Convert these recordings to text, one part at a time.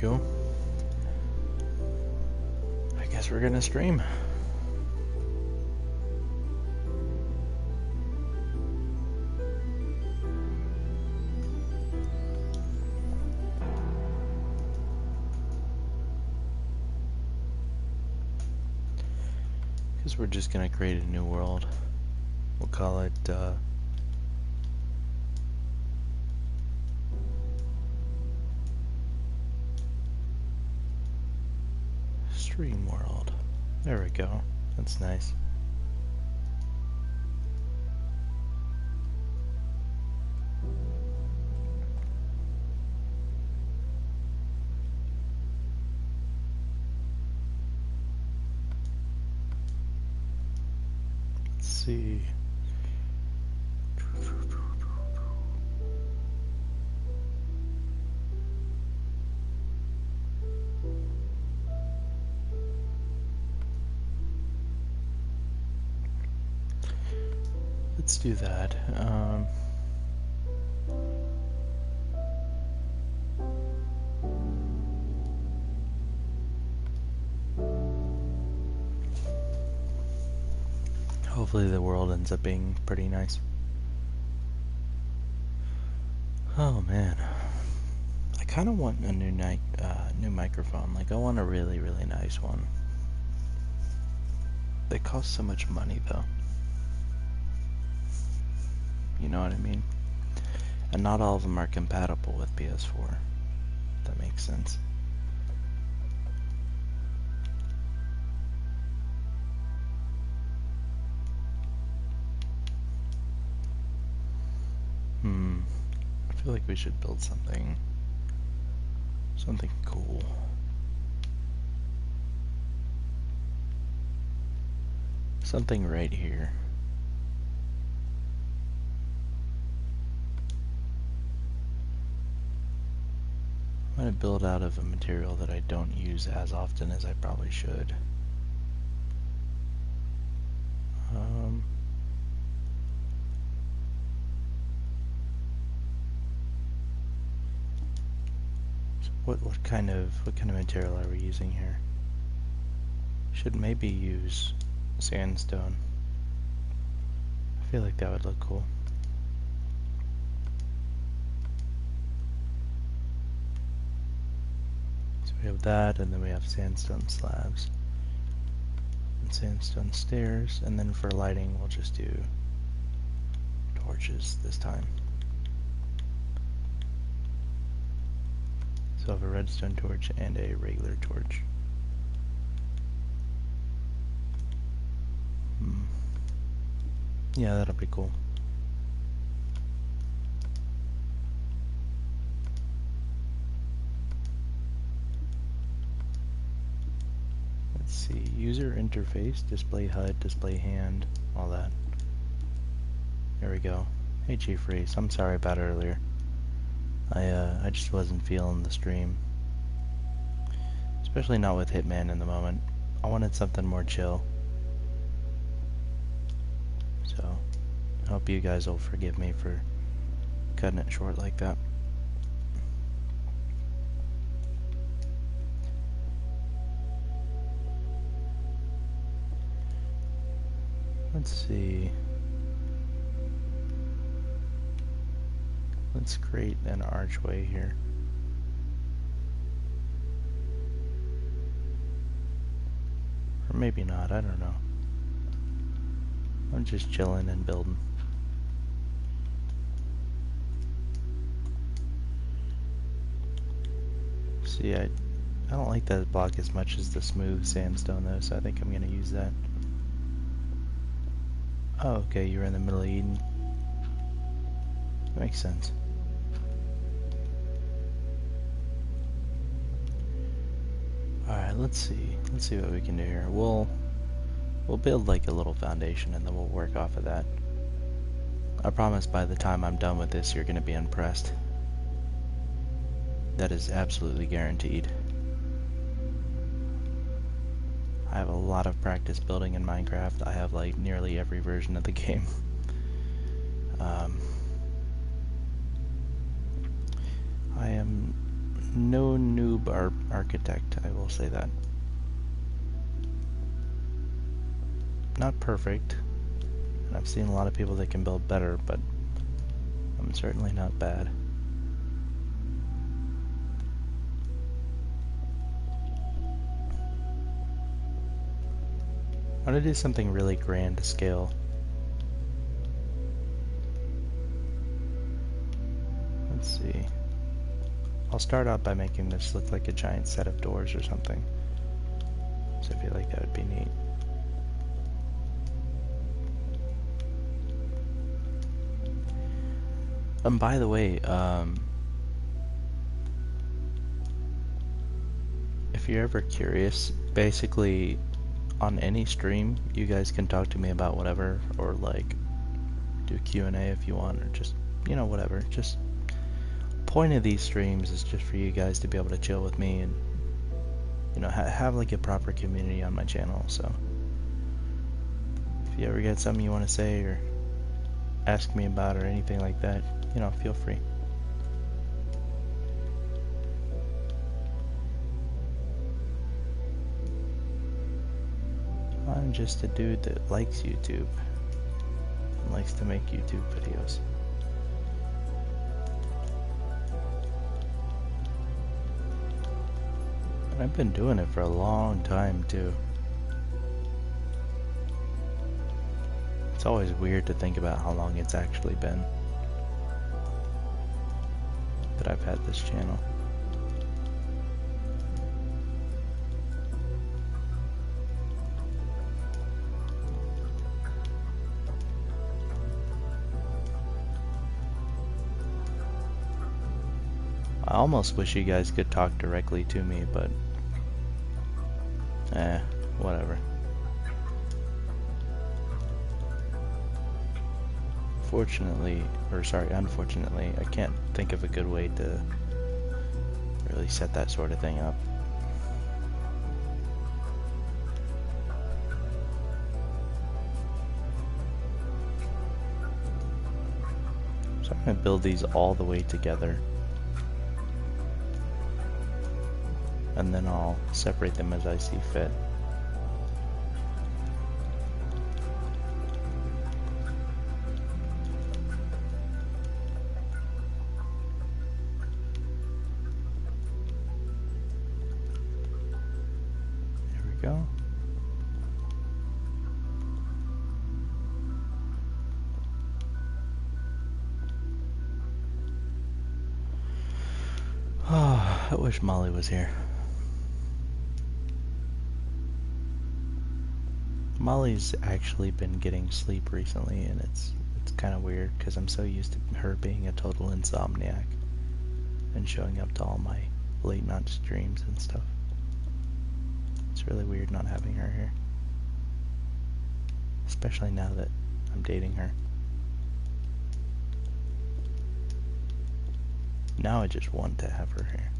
go. I guess we're gonna stream. Because we're just gonna create a new world. We'll call it, Stream World. There we go. That's nice. Let's see. Let's do that. Hopefully the world ends up being pretty nice. Oh man, I kind of want a new microphone. Like I want a really, really nice one. They cost so much money though. You know what I mean? And not all of them are compatible with PS4. If that makes sense. I feel like we should build something cool. Something right here. I'm going to build out of a material that I don't use as often as I probably should. So what kind of material are we using here? Should maybe use sandstone. I feel like that would look cool. We have that, and then we have sandstone slabs and sandstone stairs, and then for lighting we'll just do torches this time. So I have a redstone torch and a regular torch. Yeah, that'll be cool. Let's see, user interface, display HUD, display hand, all that. There we go. Hey Chief Reese, I'm sorry about earlier. I just wasn't feeling the stream. Especially not with Hitman in the moment. I wanted something more chill. So, I hope you guys will forgive me for cutting it short like that. Let's see. Let's create an archway here. Or maybe not, I don't know. I'm just chilling and building. See, I don't like that block as much as the smooth sandstone though, so I think I'm gonna use that. Oh, okay, you're in the middle of Eden. Makes sense. Alright, let's see. Let's see what we can do here. We'll build like a little foundation and then we'll work off of that. I promise by the time I'm done with this, you're gonna be impressed. That is absolutely guaranteed. I have a lot of practice building in Minecraft. I have like nearly every version of the game. I am no noob architect, I will say that. Not perfect, and I've seen a lot of people that can build better, but I'm certainly not bad. I want to do something really grand scale. Let's see. I'll start out by making this look like a giant set of doors or something. So I feel like that would be neat. By the way, if you're ever curious, basically on any stream, you guys can talk to me about whatever, or like do Q&A if you want, or just, you know, whatever. Just point of these streams is just for you guys to be able to chill with me and, you know, have like a proper community on my channel. So if you ever get something you want to say or ask me about or anything like that, you know, feel free. I'm just a dude that likes YouTube and likes to make YouTube videos. And I've been doing it for a long time too. It's always weird to think about how long it's actually been that I've had this channel. I almost wish you guys could talk directly to me, but whatever. Unfortunately, I can't think of a good way to really set that sort of thing up. So I'm going to build these all the way together, and then I'll separate them as I see fit. Go. Oh, I wish Molly was here. Molly's actually been getting sleep recently, and it's kind of weird because I'm so used to her being a total insomniac and showing up to all my late night streams and stuff. It's really weird not having her here. Especially now that I'm dating her. Now I just want to have her here.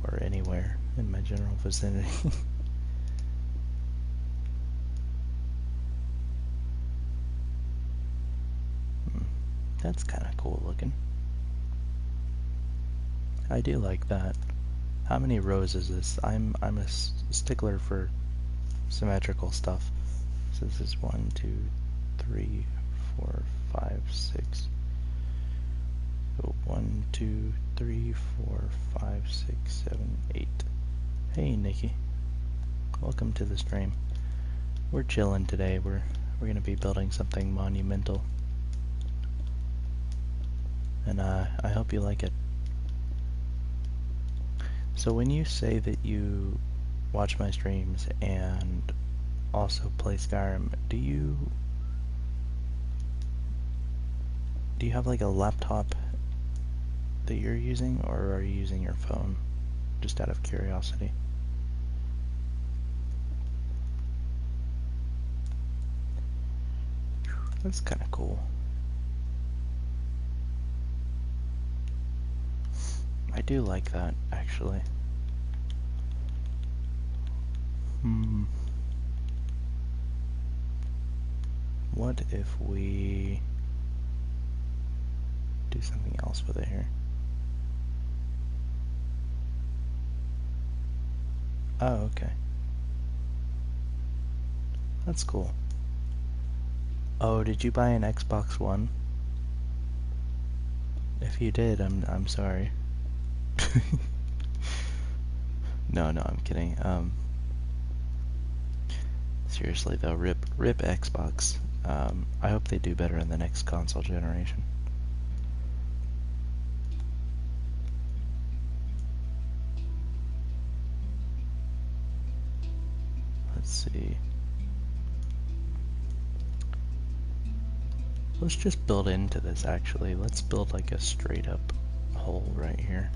Or anywhere in my general vicinity. That's kind of cool looking. I do like that. How many rows is this? I'm a stickler for symmetrical stuff. So this is 1, 2, 3, 4, 5, 6. So 1, 2, 3, 4, 5, 6, 7, 8. Hey Nikki, welcome to the stream. We're chilling today. We're gonna be building something monumental, and I hope you like it. So when you say that you watch my streams and also play Skyrim, do you have like a laptop that you're using, or are you using your phone? Just out of curiosity. That's kind of cool. I do like that, actually. What if we do something else with it here? Oh, okay. That's cool. Oh, did you buy an Xbox One? If you did, I'm sorry. No, I'm kidding. Seriously though, rip Xbox. I hope they do better in the next console generation. Let's see. Let's just build into this actually. Let's build like a straight up hole right here.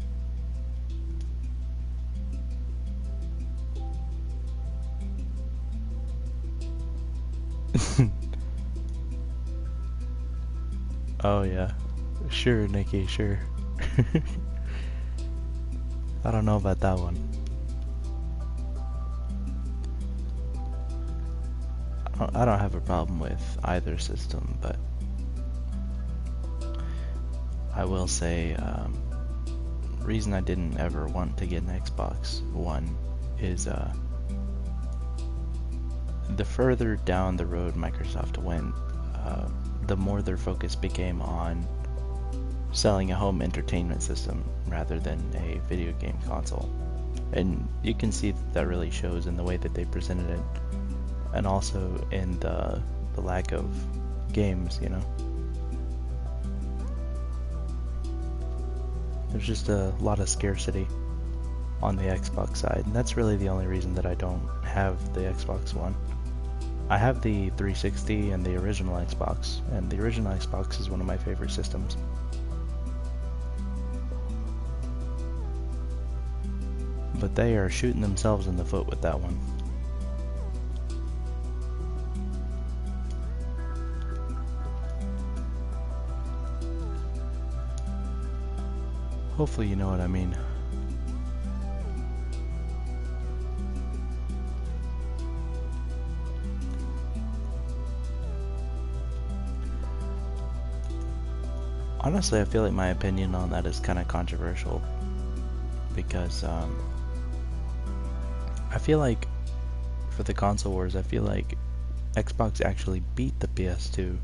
Oh yeah. Sure, Nikki, sure. I don't know about that one. I don't have a problem with either system, but I will say, reason I didn't ever want to get an Xbox One is the further down the road Microsoft went, the more their focus became on selling a home entertainment system rather than a video game console. And you can see that really shows in the way that they presented it, and also in the lack of games, you know. There's just a lot of scarcity on the Xbox side, and that's really the only reason that I don't have the Xbox One. I have the 360 and the original Xbox, and the original Xbox is one of my favorite systems. But they are shooting themselves in the foot with that one. Hopefully you know what I mean. Honestly, I feel like my opinion on that is kind of controversial because I feel like for the console wars, I feel like Xbox actually beat the PS2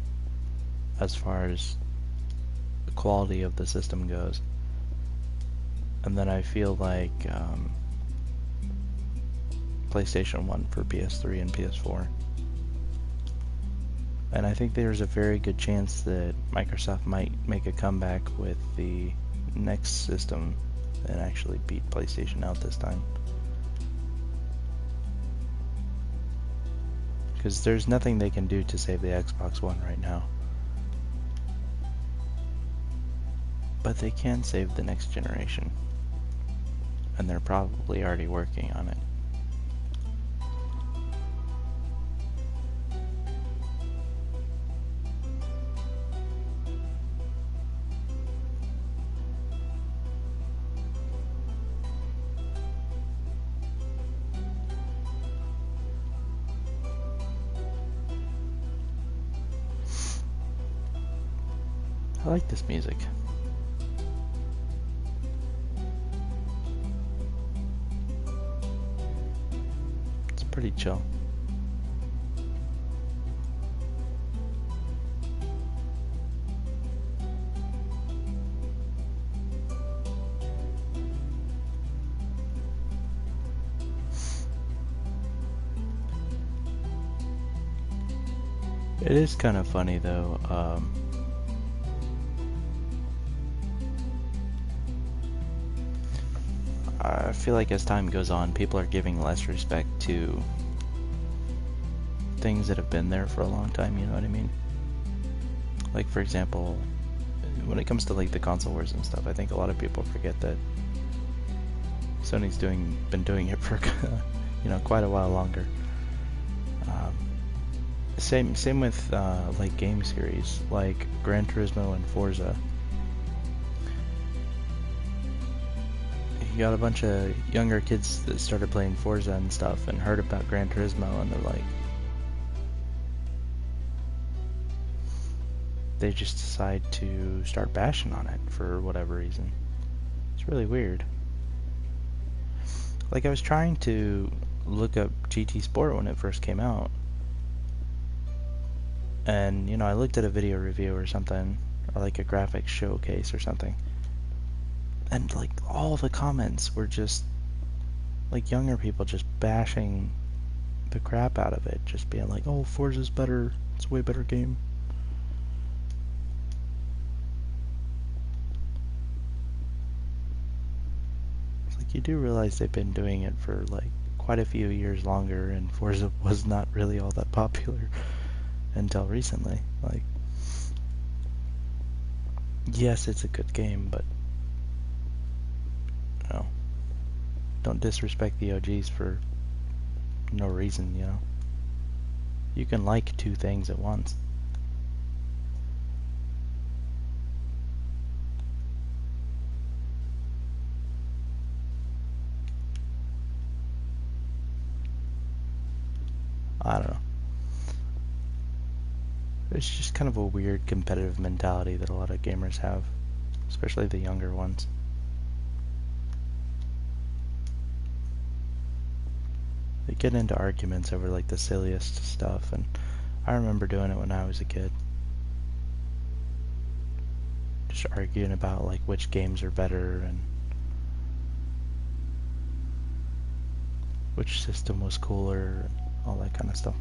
as far as the quality of the system goes. And then I feel like PlayStation 1 for PS3 and PS4. And I think there's a very good chance that Microsoft might make a comeback with the next system and actually beat PlayStation out this time. Because there's nothing they can do to save the Xbox One right now. But they can save the next generation. And they're probably already working on it. I like this music. It's pretty chill. It is kind of funny though. I feel like as time goes on, people are giving less respect to things that have been there for a long time, you know what I mean? Like, for example, when it comes to like the console wars and stuff, I think a lot of people forget that Sony's been doing it for you know, quite a while longer. Same with like game series like Gran Turismo and Forza. You got a bunch of younger kids that started playing Forza and stuff and heard about Gran Turismo, and they're like, they just decide to start bashing on it for whatever reason. It's really weird. Like, I was trying to look up GT Sport when it first came out. And, you know, I looked at a video review or something, or like a graphics showcase or something. And, like, all the comments were just, like, younger people just bashing the crap out of it. Just being like, oh, Forza's better. It's a way better game. It's like, you do realize they've been doing it for, like, quite a few years longer, and Forza was not really all that popular until recently. Like, yes, it's a good game, but you know, don't disrespect the OGs for no reason, you know. You can like two things at once. I don't know. It's just kind of a weird competitive mentality that a lot of gamers have, especially the younger ones. They get into arguments over like the silliest stuff, and I remember doing it when I was a kid. Just arguing about like which games are better and which system was cooler and all that kind of stuff.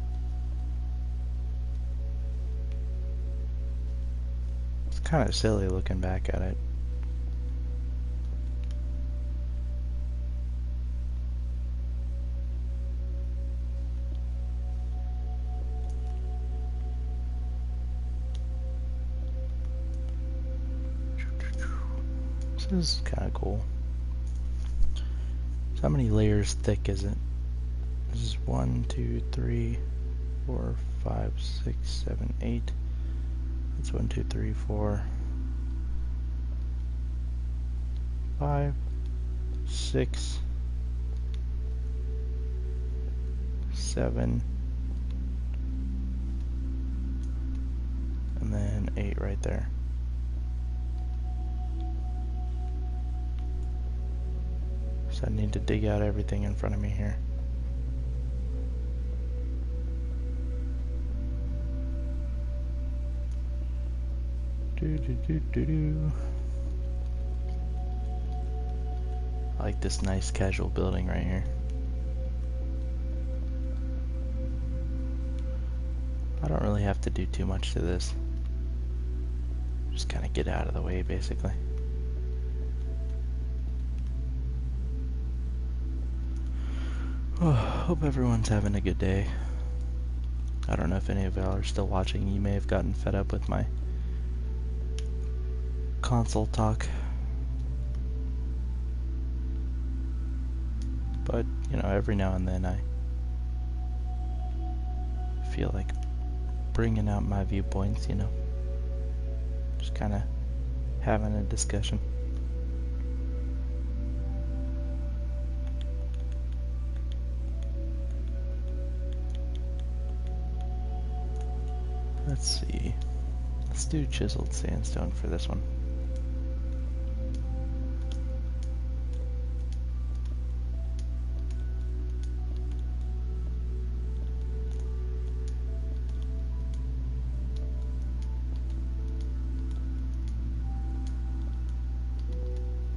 It's kind of silly looking back at it. This is kind of cool. So how many layers thick is it? This is 1, 2, 3, 4, 5, 6, 7, 8. That's 1, 2, 3, 4, 5, 6, 7, and then 8 right there. So I need to dig out everything in front of me here. I like this nice casual building right here. I don't really have to do too much to this. Just kind of get out of the way, basically. Oh, hope everyone's having a good day. I don't know if any of y'all are still watching. You may have gotten fed up with my console talk. But, you know, every now and then I feel like bringing out my viewpoints, you know. Just kind of having a discussion. Let's see. Let's do chiseled sandstone for this one.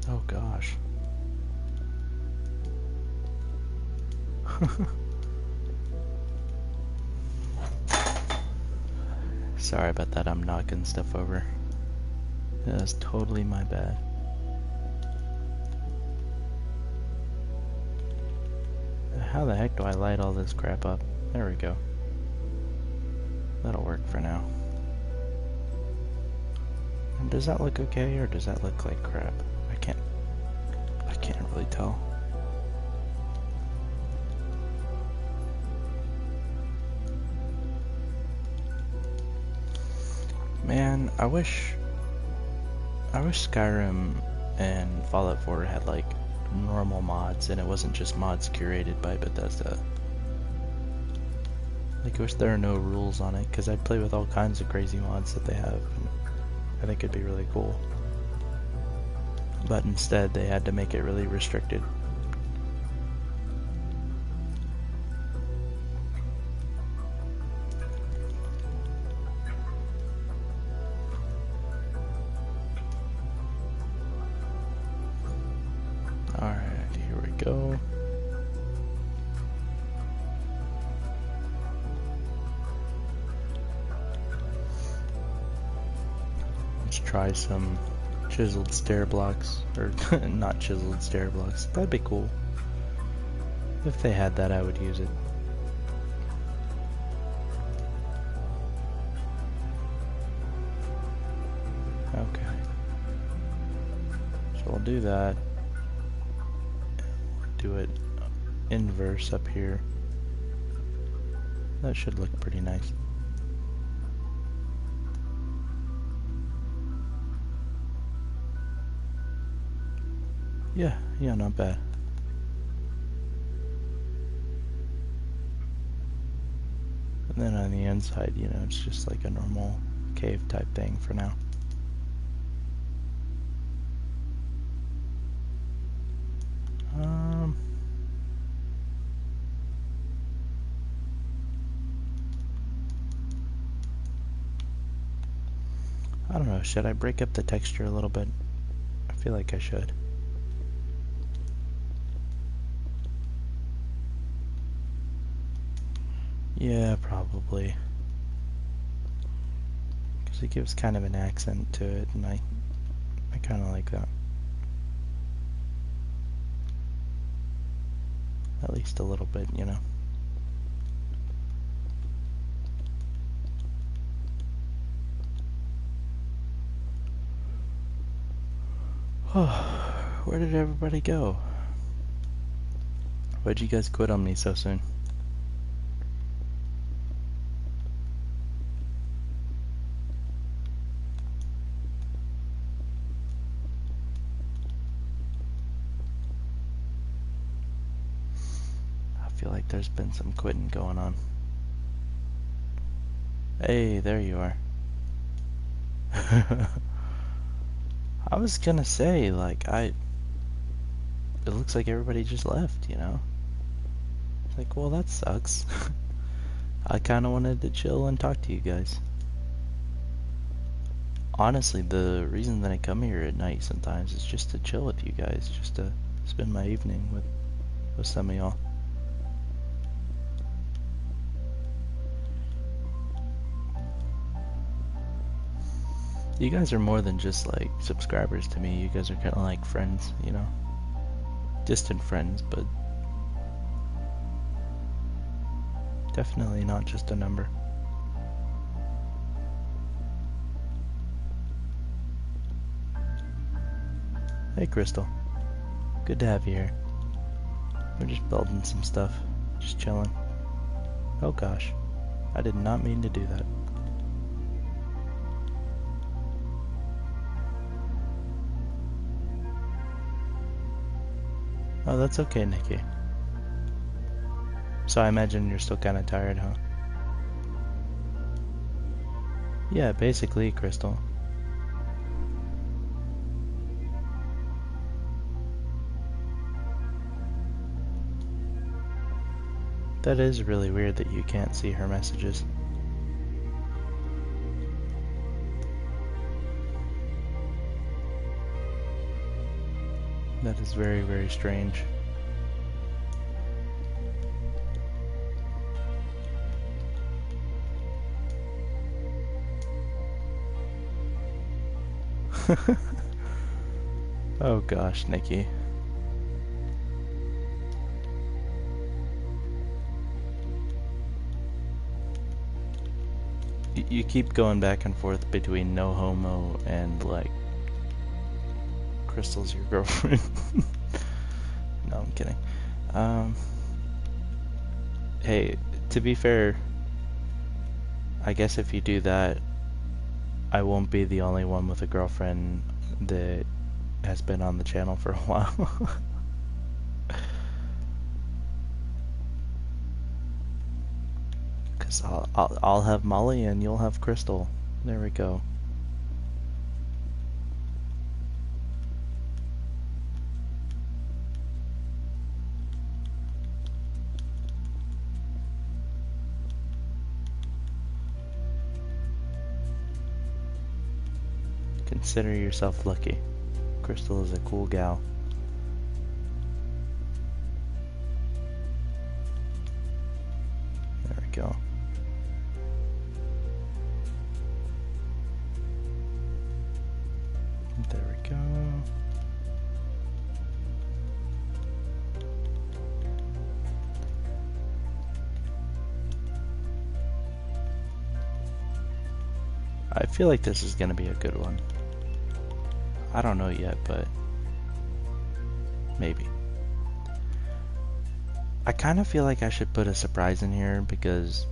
Oh gosh. Sorry about that, I'm knocking stuff over. That's totally my bad. How the heck do I light all this crap up? There we go. That'll work for now. And does that look okay, or does that look like crap? I can't really tell. Man, I wish Skyrim and Fallout 4 had like normal mods and it wasn't just mods curated by Bethesda. Like, I wish there are no rules on it, because I'd play with all kinds of crazy mods that they have, and I think it'd be really cool. But instead they had to make it really restricted. go. Let's try some chiseled stair blocks, or not chiseled stair blocks. That'd be cool. If they had that, I would use it. Okay. So we'll do that. Do it inverse up here. That should look pretty nice. Yeah, not bad. And then on the inside, you know, it's just like a normal cave type thing for now. I don't know, should I break up the texture a little bit? I feel like I should. Yeah, probably. Because it gives kind of an accent to it, and I kind of like that. At least a little bit, you know. Where did everybody go? Why'd you guys quit on me so soon? I feel like there's been some quitting going on. Hey, there you are. I was gonna say, like, it looks like everybody just left, you know? It's like, well, that sucks. I kinda wanted to chill and talk to you guys. Honestly, the reason that I come here at night sometimes is just to chill with you guys, just to spend my evening with some of y'all. You guys are more than just like subscribers to me. You guys are kind of like friends, you know? Distant friends, but definitely not just a number. Hey, Crystal. Good to have you here. We're just building some stuff. Just chilling. Oh gosh. I did not mean to do that. Oh, that's okay, Nikki. So I imagine you're still kind of tired, huh? Yeah, basically, Crystal. That is really weird that you can't see her messages. That is very, very strange. Oh gosh, Nikki. You keep going back and forth between no homo and like Crystal's your girlfriend. No, I'm kidding. Hey, to be fair, I guess if you do that, I won't be the only one with a girlfriend that has been on the channel for a while. Cause I'll have Molly and you'll have Crystal. There we go. Consider yourself lucky. Crystal is a cool gal. go. There we go. I feel like this is gonna be a good one. I don't know yet, but maybe. I kind of feel like I should put a surprise in here because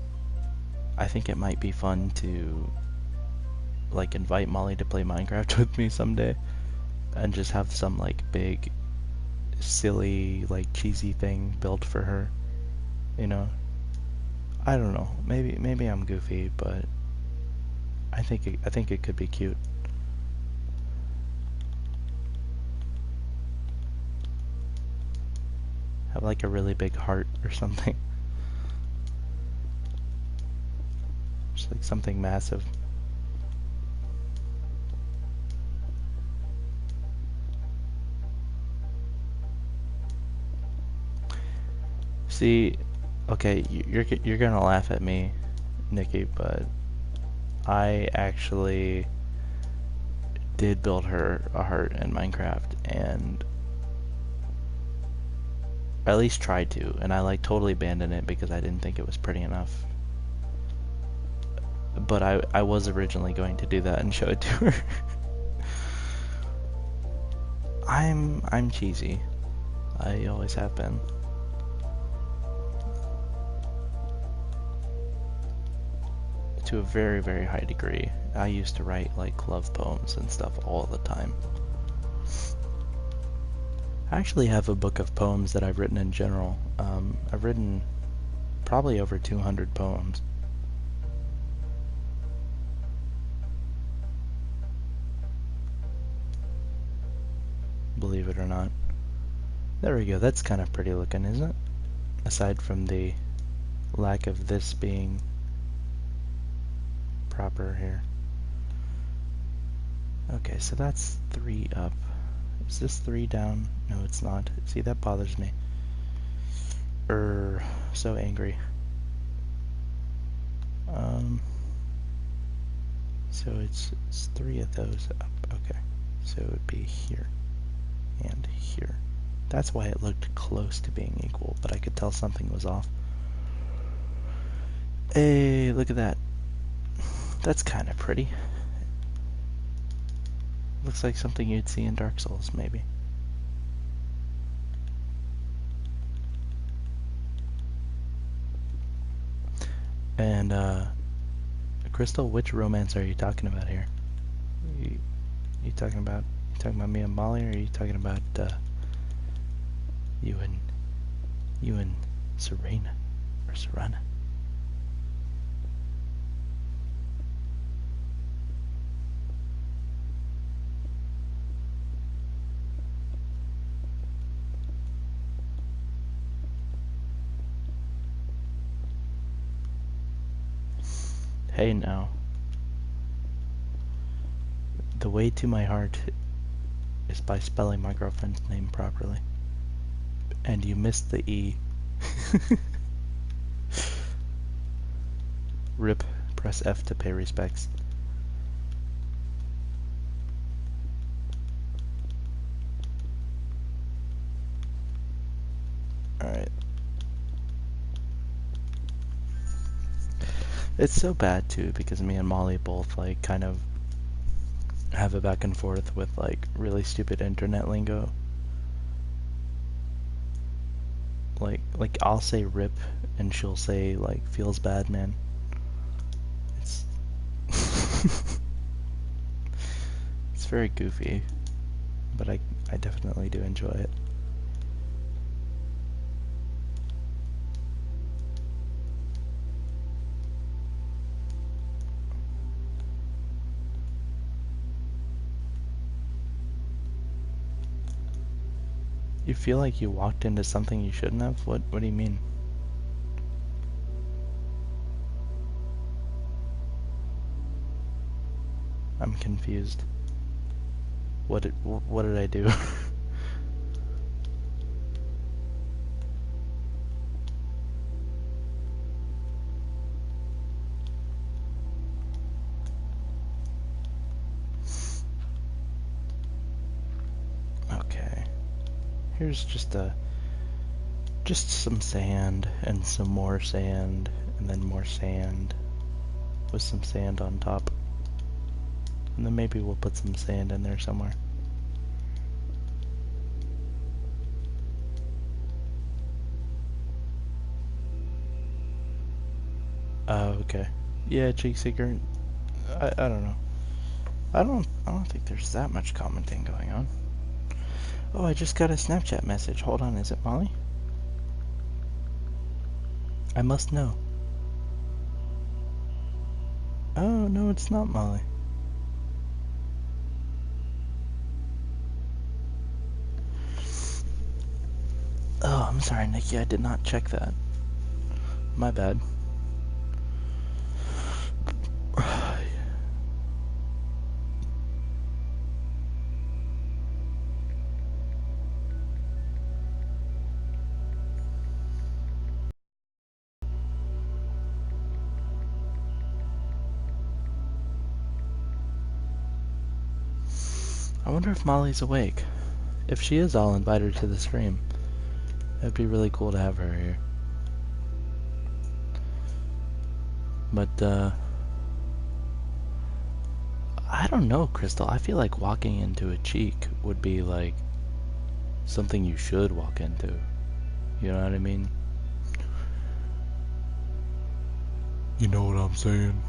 I think it might be fun to like invite Molly to play Minecraft with me someday and just have some like big silly like cheesy thing built for her, you know. I don't know, maybe I'm goofy, but I think it could be cute. Have like a really big heart or something. Just like something massive. See, okay, you're gonna laugh at me, Nikki, but I actually did build her a heart in Minecraft, and at least tried to, and I like totally abandoned it because I didn't think it was pretty enough. But I was originally going to do that and show it to her. I'm cheesy. I always have been. To a very, very high degree. I used to write like love poems and stuff all the time. I actually have a book of poems that I've written in general. I've written probably over 200 poems. Believe it or not. There we go, that's kind of pretty looking, isn't it? Aside from the lack of this being proper here. Okay, so that's 3 up. Is this 3 down? No, it's not. See, that bothers me. So angry. So it's 3 of those up. Okay, so it would be here and here. That's why it looked close to being equal, but I could tell something was off. Hey, look at that. That's kind of pretty. Looks like something you'd see in Dark Souls, maybe. And, Crystal, which romance are you talking about here? You talking about me and Molly, or are you talking about, you and Serena, or Serena? Hey now. The way to my heart is by spelling my girlfriend's name properly. And you missed the E. RIP, press F to pay respects. Alright. It's so bad too because me and Molly both like kind of have a back and forth with like really stupid internet lingo. Like I'll say rip and she'll say like feels bad, man. It's it's very goofy, but I definitely do enjoy it. You feel like you walked into something you shouldn't have? What do you mean? I'm confused. What did I do? Here's just some sand and some more sand and then more sand with some sand on top. And then maybe we'll put some sand in there somewhere. Oh, okay. Yeah, Cheek Seeker. I don't know. I don't think there's that much commenting going on. Oh, I just got a Snapchat message. Hold on, is it Molly? I must know. Oh, no, it's not Molly. Oh, I'm sorry, Nikki. I did not check that. My bad. I wonder if Molly's awake. If she is, I'll invite her to the stream. It'd be really cool to have her here. But, I don't know, Crystal. I feel like walking into a Cheek would be, like, something you should walk into. You know what I mean? You know what I'm saying?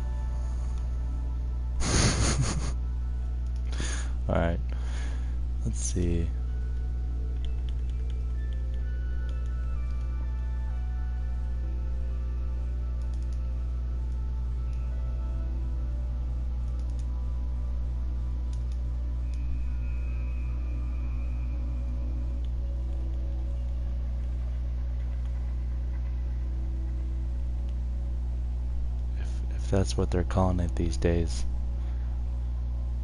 Alright. Let's see. If that's what they're calling it these days.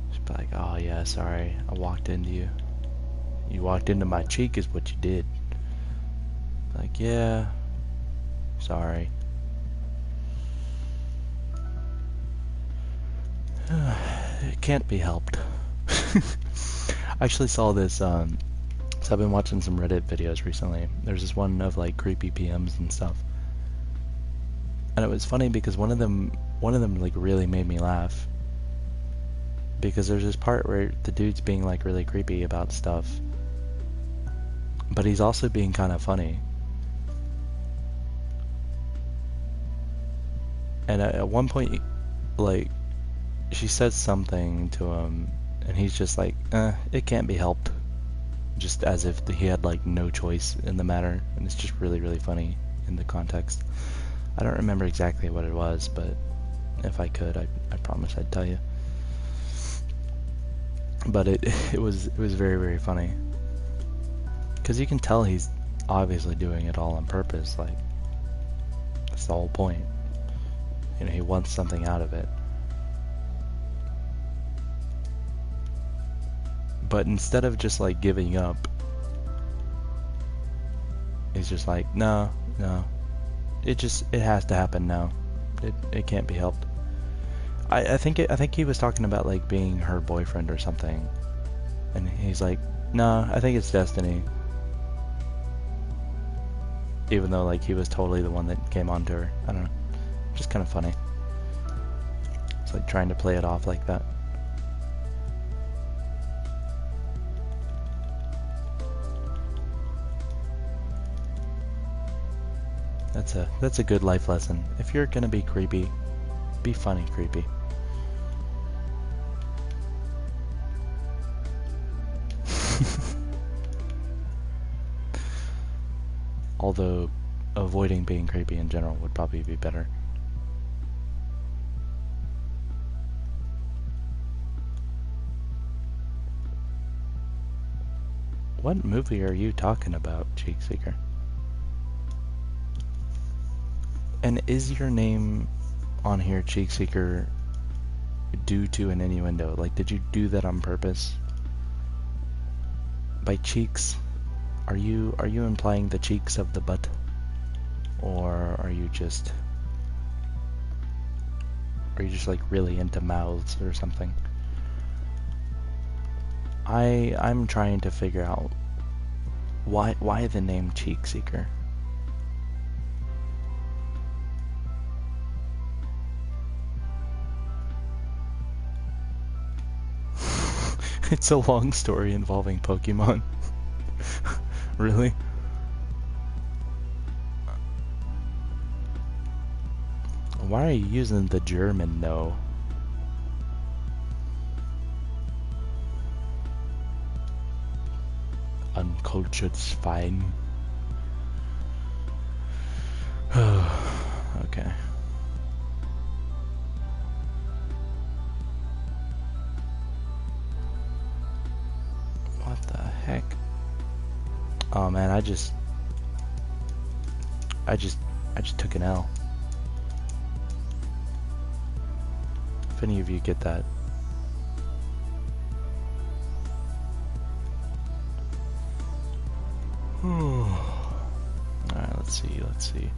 Just be like, oh yeah, sorry, I walked into you. You walked into my Cheek is what you did. Like, yeah, sorry. It can't be helped. I actually saw this, so I've been watching some Reddit videos recently. There's this one of like creepy PMs and stuff. And it was funny because one of them like really made me laugh. Because there's this part where the dude's being like really creepy about stuff. But he's also being kind of funny. And at one point, like, she says something to him, and he's just like, it can't be helped. Just as if he had, like, no choice in the matter. And it's just really, really funny in the context. I don't remember exactly what it was, but if I could, I promise I'd tell you. But it was very, very funny. Because you can tell he's obviously doing it all on purpose, like, that's the whole point. You know, he wants something out of it. But instead of just, like, giving up, he's just like, no, it has to happen now. It can't be helped. I think he was talking about, like, being her boyfriend or something. And he's like, no, I think it's destiny. Even though, like, he was totally the one that came onto her. I don't know. Just kind of funny. It's like trying to play it off like that. That's a good life lesson. If you're gonna be creepy, be funny creepy. Although avoiding being creepy in general would probably be better. What movie are you talking about, Cheek Seeker? And is your name on here, Cheek Seeker, due to an innuendo? Like, did you do that on purpose? By cheeks, are you implying the cheeks of the butt? Or are you just like really into mouths or something? I'm trying to figure out Why the name Cheek Seeker? It's a long story involving Pokemon. Really? Why are you using the German though? Uncultured swine. Okay. What the heck? Oh man, I just took an L. If any of you get that. Alright, let's see.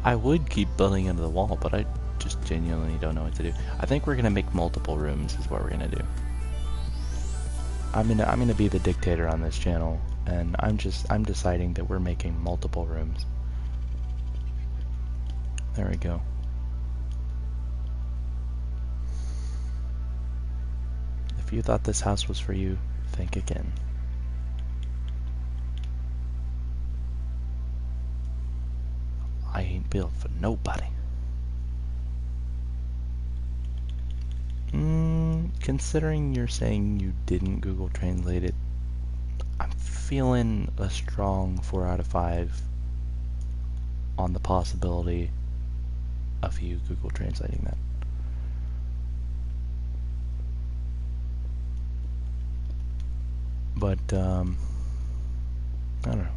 I would keep building into the wall, but I just genuinely don't know what to do. I think we're gonna make multiple rooms is what we're gonna do. I'm gonna be the dictator on this channel, and I'm deciding that we're making multiple rooms. There we go. If you thought this house was for you, think again. I ain't built for nobody. Considering you're saying you didn't Google Translate it, I'm feeling a strong 4 out of 5 on the possibility of you Google Translating that. But, I don't know.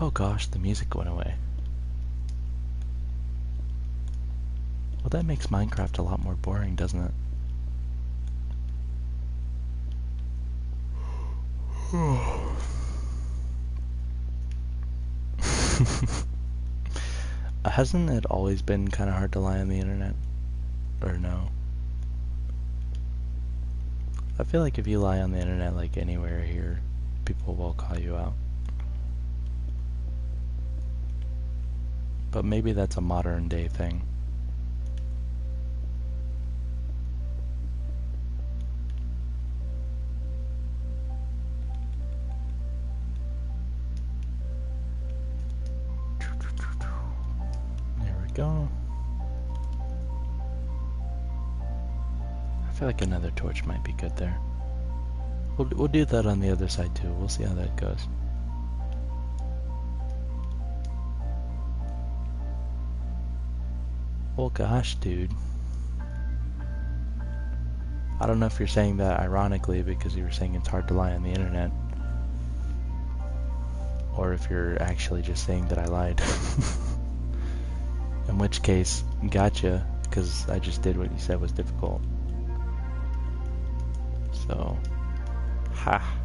Oh gosh, the music went away. Well, that makes Minecraft a lot more boring, doesn't it? Hasn't it always been kind of hard to lie on the internet? Or no? I feel like if you lie on the internet, like anywhere here, people will call you out. But maybe that's a modern day thing. There we go. I feel like another torch might be good there. We'll do that on the other side too. We'll see how that goes. Well, gosh, dude. I don't know if you're saying that ironically because you were saying it's hard to lie on the internet, or if you're actually just saying that I lied. In which case, gotcha, because I just did what you said was difficult. So, ha.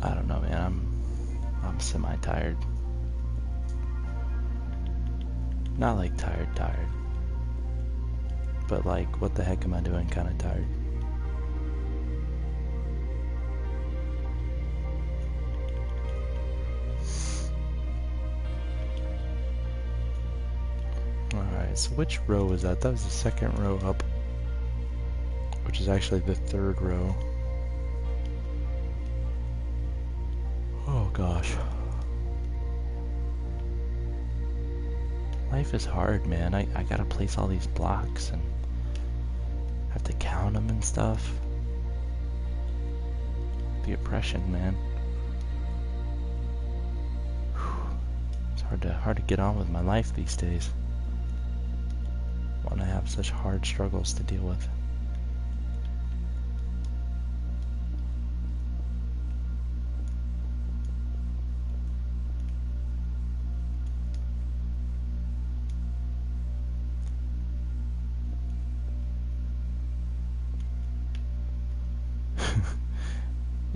I don't know, man. I'm semi-tired. Not like tired, but like, what the heck am I doing? Kind of tired. Alright, so which row was that? That was the second row up, which is actually the third row. Oh gosh. Life is hard, man. I gotta place all these blocks and have to count them and stuff. The oppression, man. It's hard to get on with my life these days when I have such hard struggles to deal with.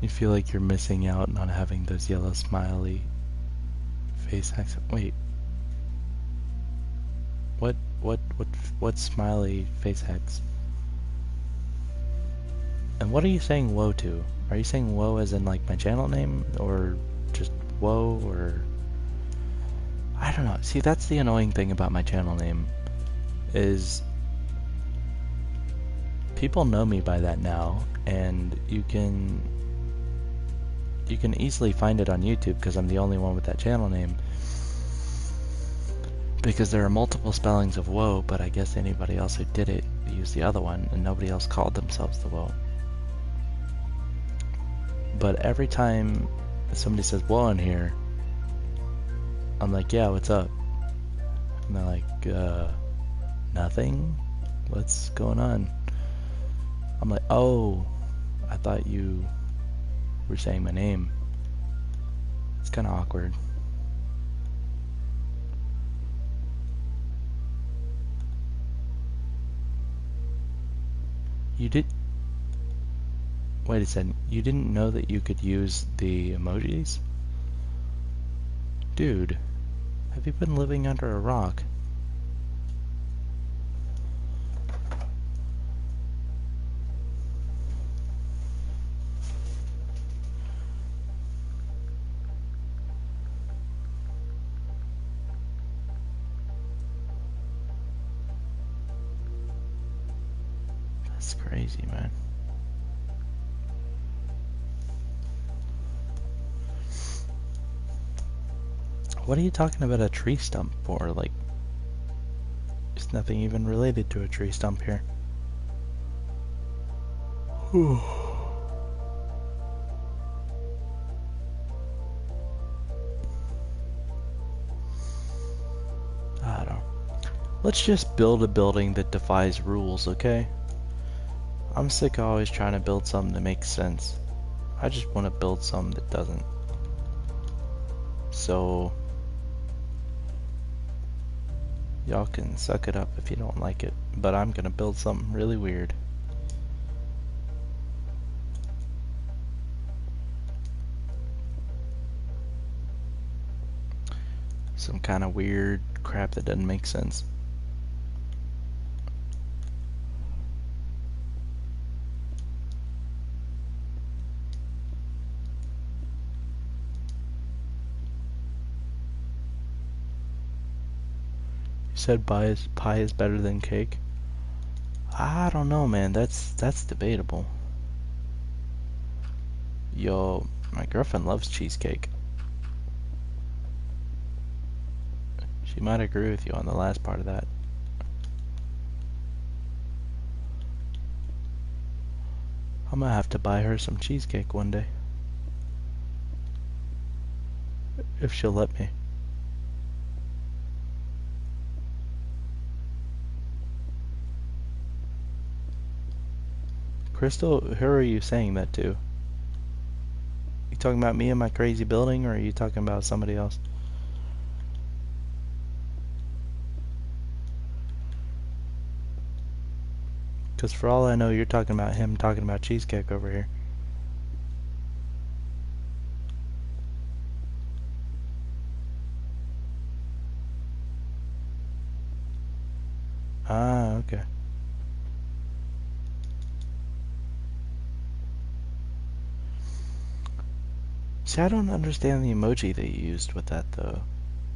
You feel like you're missing out not having those yellow smiley face hacks. Wait, what, what smiley face hacks? And what are you saying whoa to? Are you saying whoa as in like my channel name, or just whoa, or I don't know. See, that's the annoying thing about my channel name, is people know me by that now, and you can easily find it on YouTube because I'm the only one with that channel name. Because there are multiple spellings of woe, but I guess anybody else who did it used the other one, and nobody else called themselves the woe. But every time somebody says whoa in here, I'm like, yeah, what's up? And they're like, nothing? What's going on? I'm like, oh, I thought you were saying my name. It's kind of awkward. You did... Wait a second. You didn't know that you could use the emojis? Dude, have you been living under a rock? That's crazy, man. What are you talking about a tree stump for? Like, there's nothing even related to a tree stump here. Whew. I don't know. Let's just build a building that defies rules, okay? I'm sick of always trying to build something that makes sense. I just want to build something that doesn't. So, y'all can suck it up if you don't like it, but I'm gonna build something really weird. Some kind of weird crap that doesn't make sense. Said pie is better than cake. I don't know, man. That's debatable. Yo, my girlfriend loves cheesecake. She might agree with you on the last part of that. I'm gonna have to buy her some cheesecake one day. If she'll let me. Crystal, who are you saying that to? You talking about me and my crazy building, or are you talking about somebody else? Because for all I know, you're talking about him talking about cheesecake over here. Ah, okay. See, I don't understand the emoji that you used with that, though.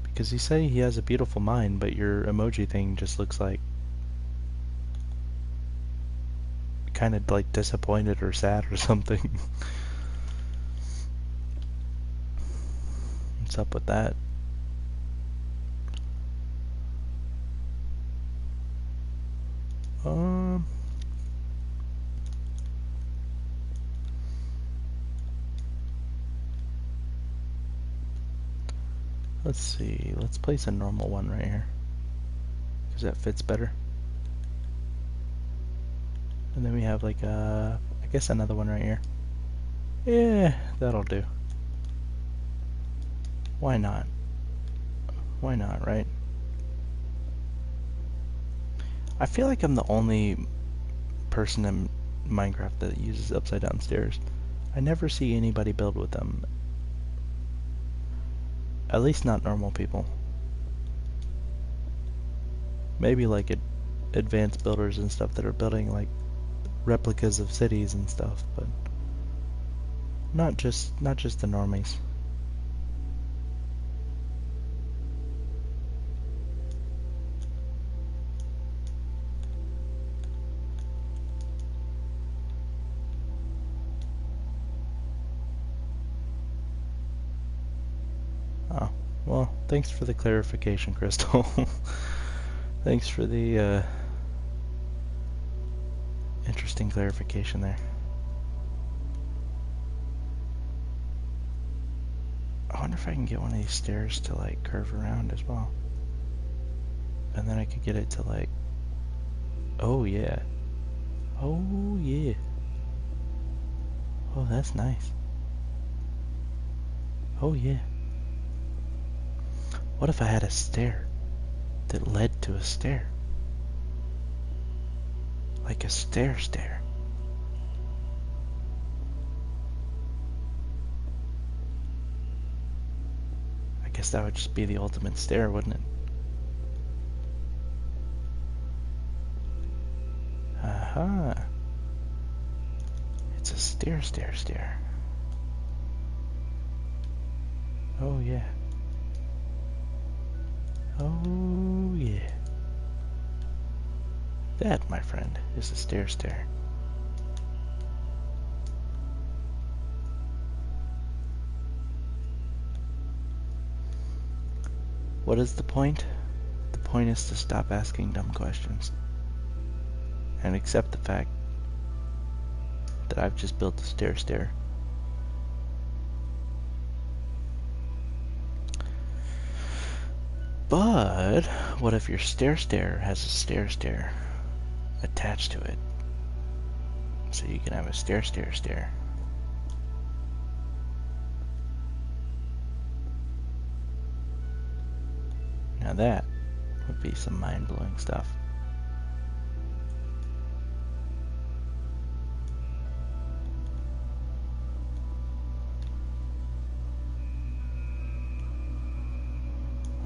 Because you say he has a beautiful mind, but your emoji thing just looks like kind of like disappointed or sad or something. What's up with that? Let's see. Let's place a normal one right here, because that fits better. And then we have like I guess another one right here. Yeah, that'll do. Why not? Why not, right? I feel like I'm the only person in Minecraft that uses upside down stairs. I never see anybody build with them. At least not normal people. Maybe like advanced builders and stuff that are building like replicas of cities and stuff, but not just the normies. Oh, well, thanks for the clarification, Crystal. Thanks for the interesting clarification there. I wonder if I can get one of these stairs to like curve around as well. And then I could get it to like, oh yeah. Oh yeah. Oh, that's nice. Oh yeah. What if I had a stair that led to a stair? Like a stair. I guess that would just be the ultimate stair, wouldn't it? Aha. It's a stair. Oh yeah. Oh yeah. That, my friend, is a stair. What is the point? The point is to stop asking dumb questions and accept the fact that I've just built a stair. But what if your stair has a stair attached to it? So you can have a stair. Now that would be some mind-blowing stuff.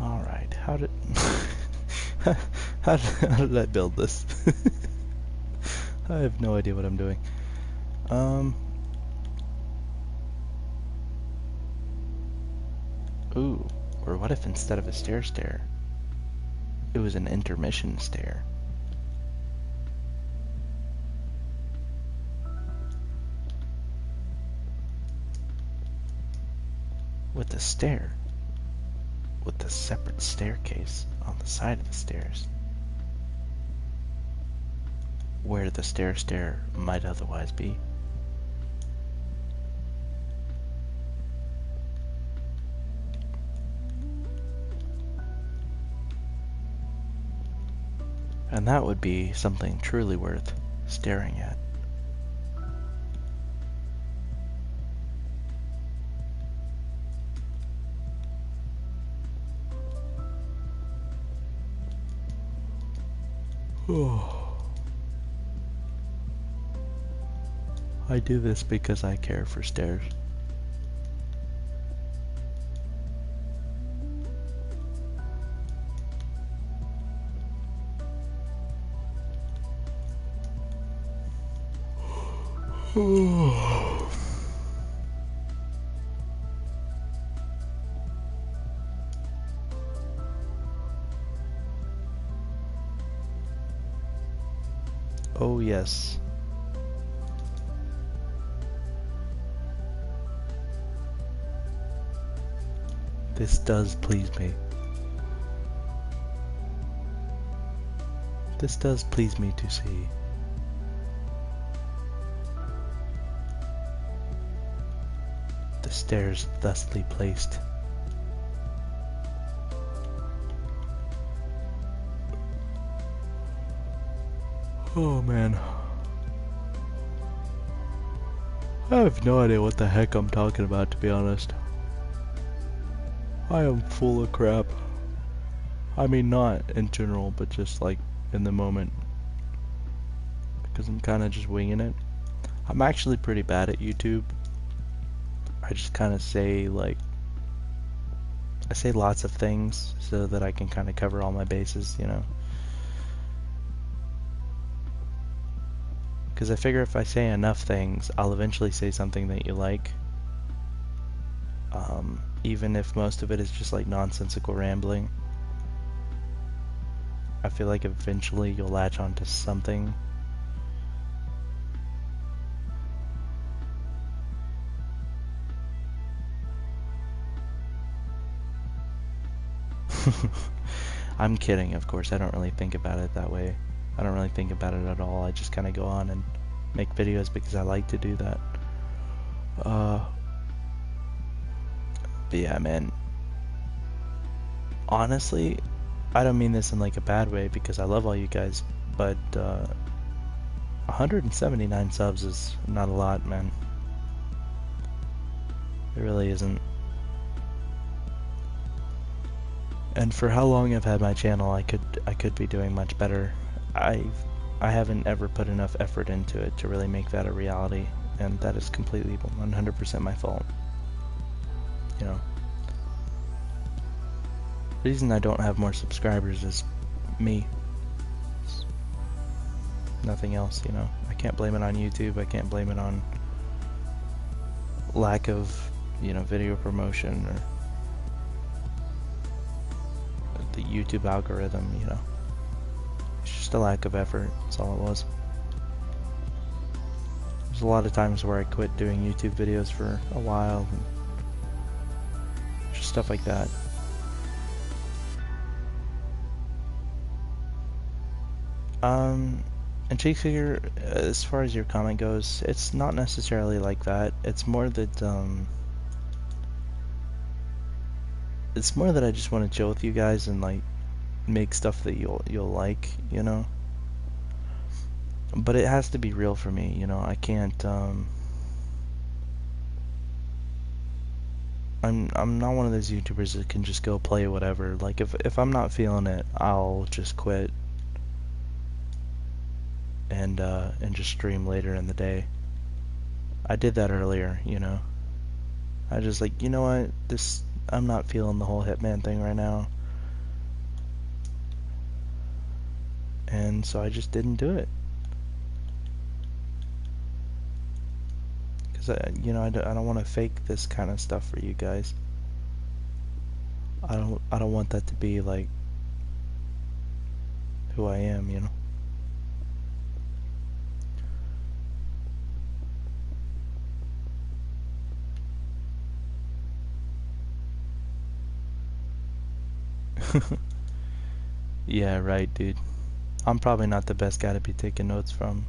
Alright, how did I build this? I have no idea what I'm doing. Ooh, or what if instead of a stair, it was an intermission stair? With a stair. With a separate staircase on the side of the stairs. Where the stair might otherwise be. And that would be something truly worth staring at. I do this because I care for stairs. Oh yes. This does please me. This does please me to see. The stairs thusly placed. Oh man. I have no idea what the heck I'm talking about, to be honest. I am full of crap. I mean, not in general, but just like in the moment. Because I'm kind of just winging it. I'm actually pretty bad at YouTube. I just kind of say like, I say lots of things so that I can kind of cover all my bases, you know. Because I figure if I say enough things, I'll eventually say something that you like. Even if most of it is just like nonsensical rambling. I feel like eventually you'll latch onto something. I'm kidding, of course. I don't really think about it that way. I don't really think about it at all. I just kind of go on and make videos because I like to do that. But yeah, man. Honestly, I don't mean this in like a bad way because I love all you guys, but 179 subs is not a lot, man. It really isn't. And for how long I've had my channel, I could be doing much better. I haven't ever put enough effort into it to really make that a reality, and that is completely 100% my fault. You know. The reason I don't have more subscribers is me. It's nothing else, you know. I can't blame it on YouTube. I can't blame it on lack of, you know, video promotion or the YouTube algorithm, you know. It's just a lack of effort. That's all it was. There's a lot of times where I quit doing YouTube videos for a while and just stuff like that. And Cheek Figure, as far as your comment goes, it's not necessarily like that. It's more that I just want to chill with you guys and like make stuff that you'll like, you know. But it has to be real for me, you know. I can't I'm not one of those YouTubers that can just go play whatever. Like if I'm not feeling it, I'll just quit and just stream later in the day. I did that earlier, you know. I just like, you know what, I'm not feeling the whole Hitman thing right now. And so I just didn't do it. Because, you know, I don't want to fake this kind of stuff for you guys. I don't want that to be like who I am, you know. Yeah, right, dude. I'm probably not the best guy to be taking notes from,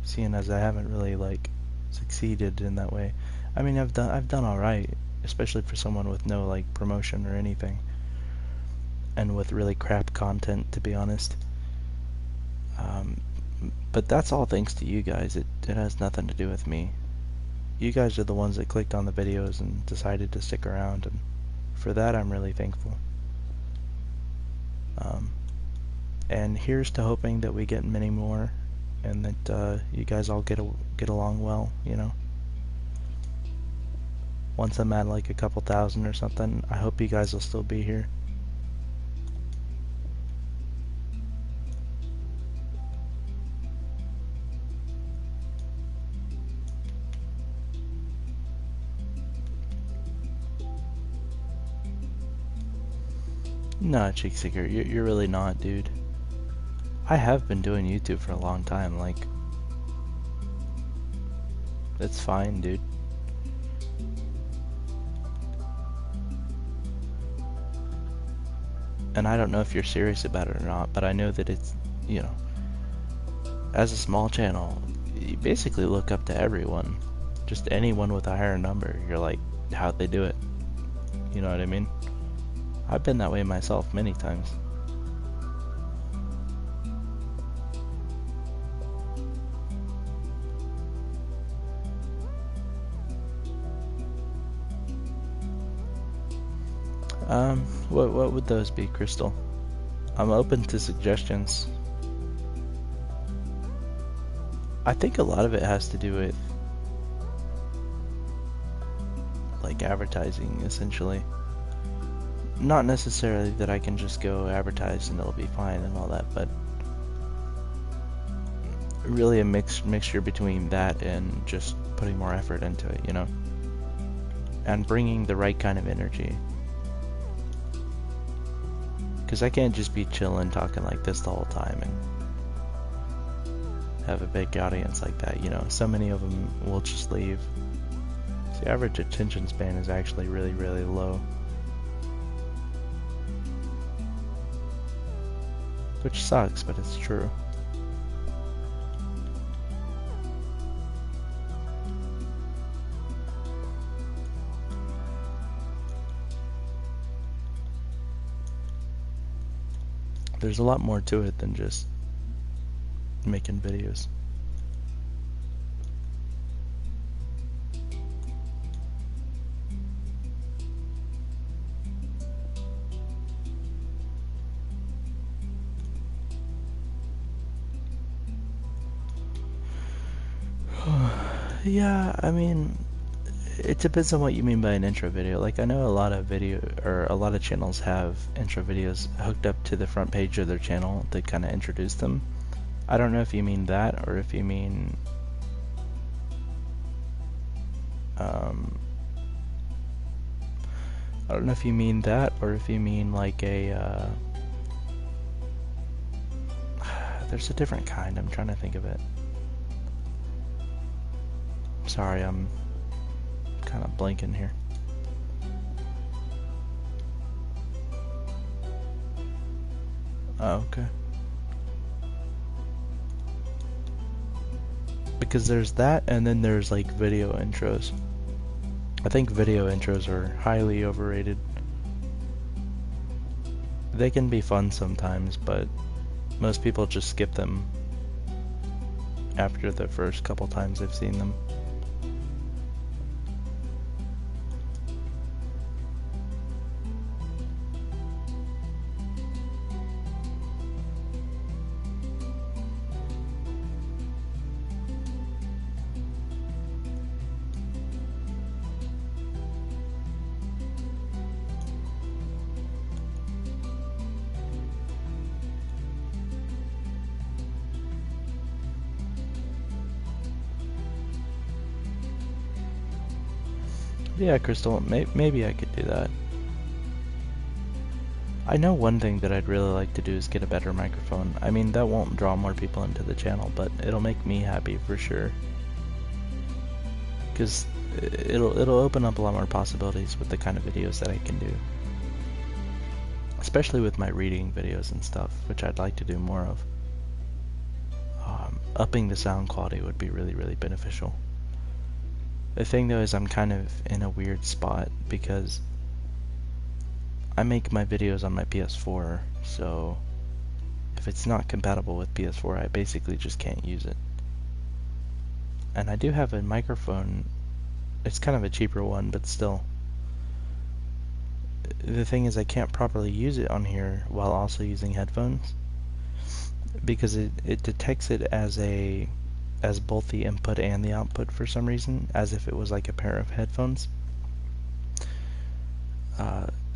seeing as I haven't really like succeeded in that way. I mean, I've done all right, especially for someone with no like promotion or anything, and with really crap content, to be honest. But that's all thanks to you guys. It has nothing to do with me. You guys are the ones that clicked on the videos and decided to stick around, and for that I'm really thankful. And here's to hoping that we get many more, and that you guys all get along well, you know. Once I'm at like a couple thousand or something, I hope you guys will still be here. No, Cheekseeker, you're really not, dude. I have been doing YouTube for a long time, like, it's fine, dude. And I don't know if you're serious about it or not, but I know that it's, you know, as a small channel, you basically look up to everyone. Just anyone with a higher number, you're like, how'd they do it? You know what I mean? I've been that way myself many times. What would those be, Crystal? I'm open to suggestions. I think a lot of it has to do with like advertising, essentially. Not necessarily that I can just go advertise and it'll be fine and all that, but really a mixture between that and just putting more effort into it, you know? And bringing the right kind of energy. Because I can't just be chilling talking like this the whole time and have a big audience like that, you know? So many of them will just leave. So the average attention span is actually really, really low. Which sucks, but it's true. There's a lot more to it than just making videos. Yeah, I mean, it depends on what you mean by an intro video. Like, I know a lot of a lot of channels have intro videos hooked up to the front page of their channel to kind of introduce them. I don't know if you mean that or if you mean I don't know if you mean that or if you mean like a there's a different kind. I'm trying to think of it. Sorry, I'm kind of blanking here. Oh, okay. Because there's that, and then there's like video intros. I think video intros are highly overrated. They can be fun sometimes, but most people just skip them after the first couple times they've seen them. Yeah, Crystal, maybe I could do that. I know one thing that I'd really like to do is get a better microphone. I mean, that won't draw more people into the channel, but it'll make me happy for sure. Because it'll open up a lot more possibilities with the kind of videos that I can do. Especially with my reading videos and stuff, which I'd like to do more of. Upping the sound quality would be really, really beneficial. The thing though is I'm kind of in a weird spot because I make my videos on my PS4, so if it's not compatible with PS4, I basically just can't use it. And I do have a microphone. It's kind of a cheaper one, but still. The thing is I can't properly use it on here while also using headphones because it detects it as both the input and the output for some reason, as if it was like a pair of headphones.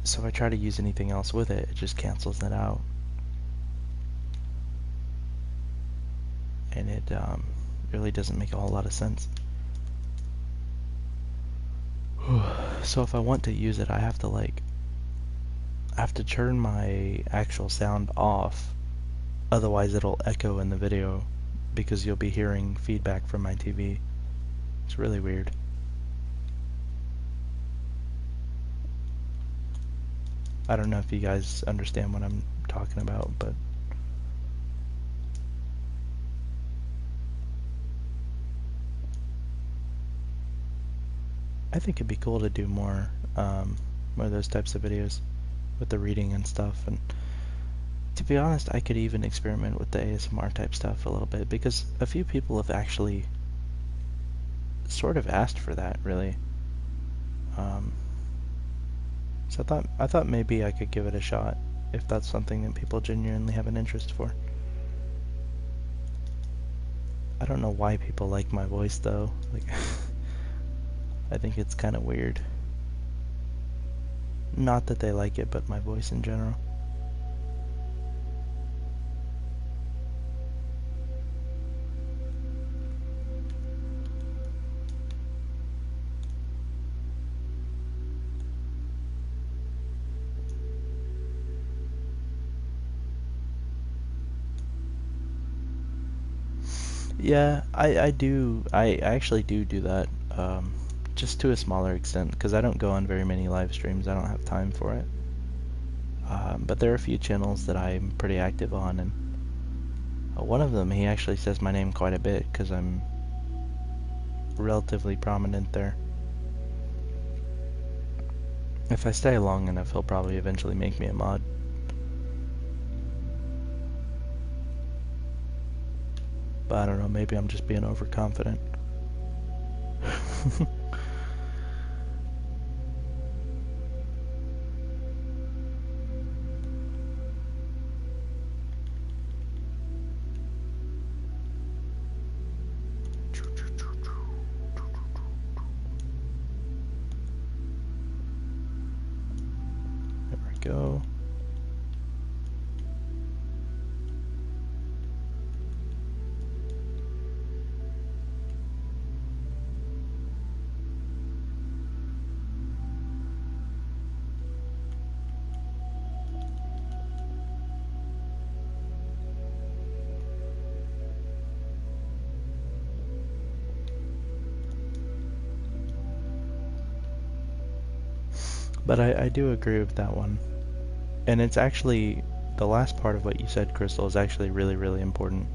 So if I try to use anything else with it, it just cancels it out. And it really doesn't make a whole lot of sense. So if I want to use it, I have to turn my actual sound off, otherwise it'll echo in the video because you'll be hearing feedback from my TV. It's really weird. I don't know if you guys understand what I'm talking about, but I think it'd be cool to do more of those types of videos with the reading and stuff. And to be honest, I could even experiment with the ASMR type stuff a little bit because a few people have actually sort of asked for that, really. So I thought maybe I could give it a shot if that's something that people genuinely have an interest for. I don't know why people like my voice though. Like, I think it's kind of weird. Not that they like it, but my voice in general. Yeah, I actually do that, just to a smaller extent, because I don't go on very many live streams. I don't have time for it. But there are a few channels that I'm pretty active on, and one of them, he actually says my name quite a bit, because I'm relatively prominent there. If I stay long enough, he'll probably eventually make me a mod. But I don't know, maybe I'm just being overconfident. There we go. But I do agree with that one. And it's actually, the last part of what you said, Crystal, is actually really, really important.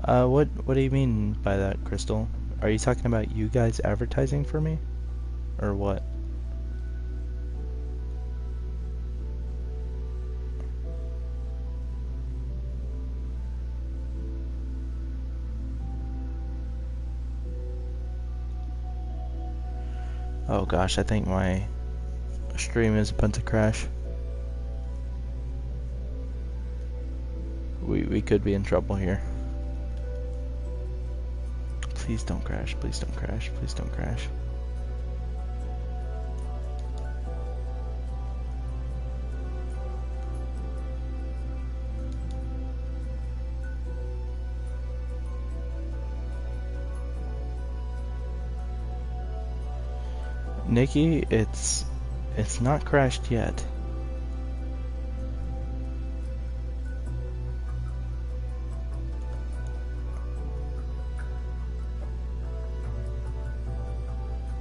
What do you mean by that, Crystal? Are you talking about you guys advertising for me? Or what? Oh gosh, I think my stream is about to crash. We could be in trouble here. Please don't crash, please don't crash, please don't crash. Nikki, it's not crashed yet.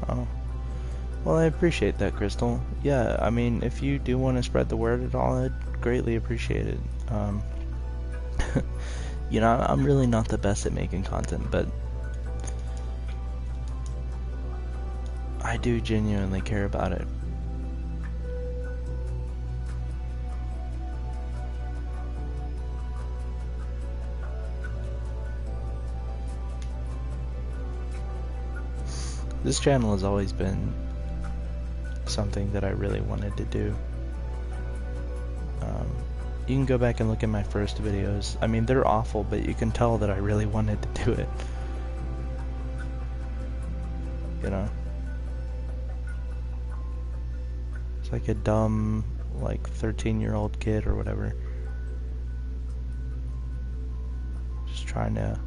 Oh. Well, I appreciate that, Crystal. Yeah, I mean, if you do want to spread the word at all, I'd greatly appreciate it. You know, I'm really not the best at making content, but I do genuinely care about it. This channel has always been something that I really wanted to do. You can go back and look at my first videos. I mean, they're awful, but you can tell that I really wanted to do it. You know? It's like a dumb, like, 13-year-old kid or whatever. Just trying to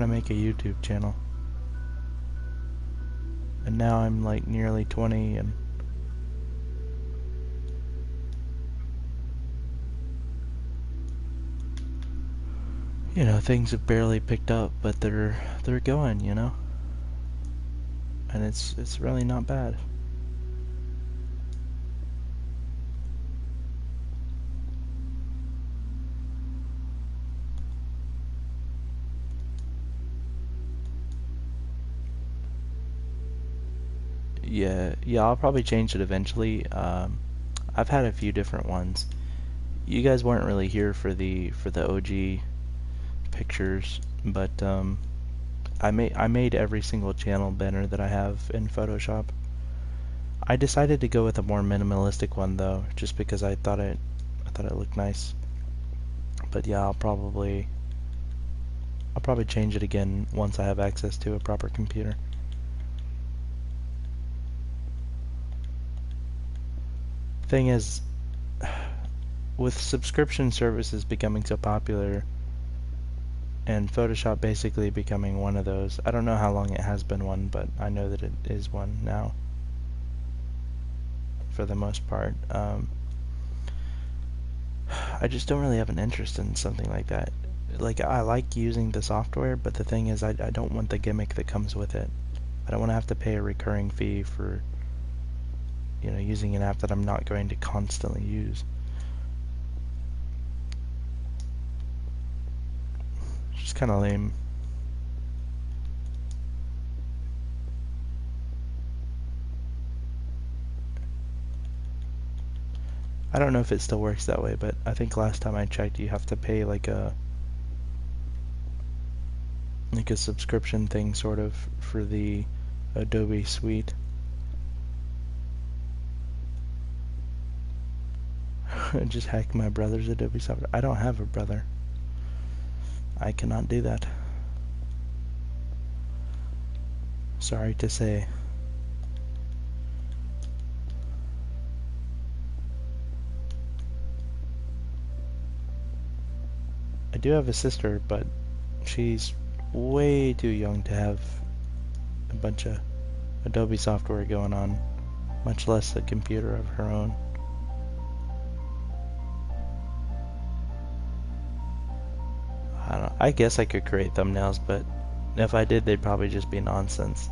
make a YouTube channel. And now I'm like nearly 20 and you know, things have barely picked up, but they're going, you know? And it's really not bad. Yeah, I'll probably change it eventually. I've had a few different ones. You guys weren't really here for the OG pictures, but I made every single channel banner that I have in Photoshop. I decided to go with a more minimalistic one though, just because I thought it looked nice. But yeah, I'll probably change it again once I have access to a proper computer. Thing is, with subscription services becoming so popular and Photoshop basically becoming one of those, I don't know how long it has been one, but I know that it is one now for the most part. I just don't really have an interest in something like that. Like, I like using the software, but the thing is, I don't want the gimmick that comes with it. I don't want to have to pay a recurring fee for, you know, using an app that I'm not going to constantly use. It's just kind of lame. I don't know if it still works that way, but I think last time I checked, you have to pay like a subscription thing sort of for the Adobe Suite. Just hack my brother's Adobe software. I don't have a brother. I cannot do that. Sorry to say. I do have a sister, but she's way too young to have a bunch of Adobe software going on, much less a computer of her own. I don't know. I guess I could create thumbnails, but if I did, they'd probably just be nonsense.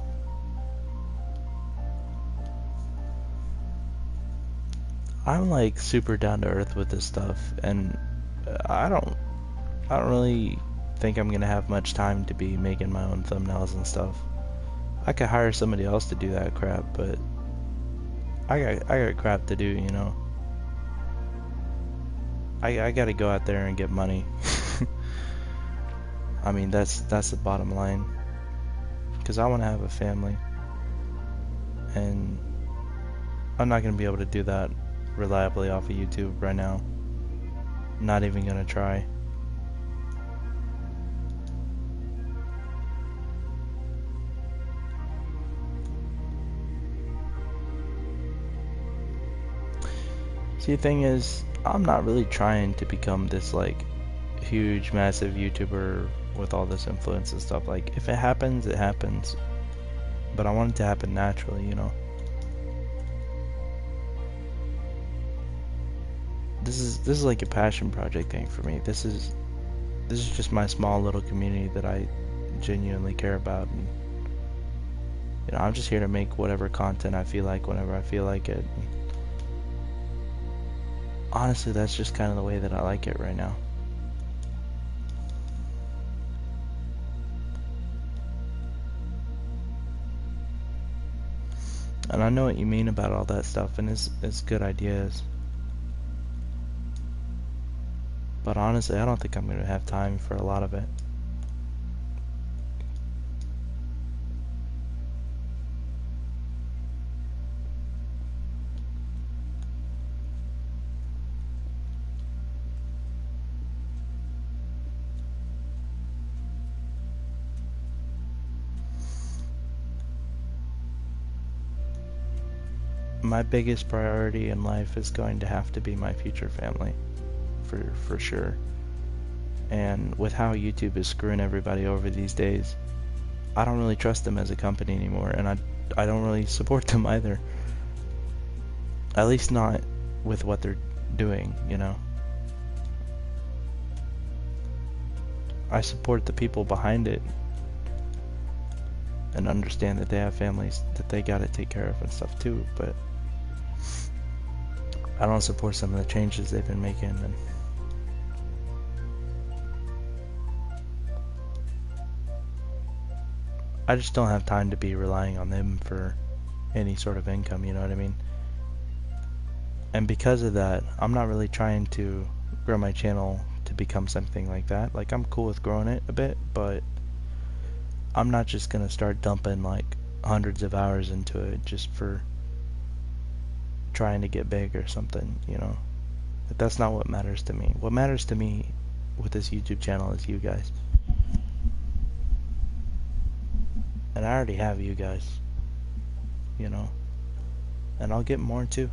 I'm like super down to earth with this stuff, and I don't really think I'm gonna have much time to be making my own thumbnails and stuff. I could hire somebody else to do that crap, but I got crap to do, you know. I gotta go out there and get money. I mean, that's the bottom line. Because I want to have a family, and I'm not gonna be able to do that reliably off of YouTube right now. Not even gonna try. See, the thing is, I'm not really trying to become this like huge, massive YouTuber with all this influence and stuff. Like, if it happens, it happens. But I want it to happen naturally, you know. This is like a passion project thing for me. This is just my small little community that I genuinely care about, and you know, I'm just here to make whatever content I feel like whenever I feel like it. And honestly, that's just kind of the way that I like it right now. And I know what you mean about all that stuff, and it's good ideas. But honestly, I don't think I'm going to have time for a lot of it. My biggest priority in life is going to have to be my future family, for sure. And with how YouTube is screwing everybody over these days, I don't really trust them as a company anymore, and I don't really support them either. At least not with what they're doing, you know. I support the people behind it and understand that they have families that they gotta take care of and stuff too, but I don't support some of the changes they've been making, and I just don't have time to be relying on them for any sort of income, you know what I mean? And because of that, I'm not really trying to grow my channel to become something like that. Like, I'm cool with growing it a bit, but I'm not just gonna start dumping like hundreds of hours into it just for trying to get big or something, you know. But that's not what matters to me. What matters to me with this YouTube channel is you guys. And I already have you guys, you know. And I'll get more too.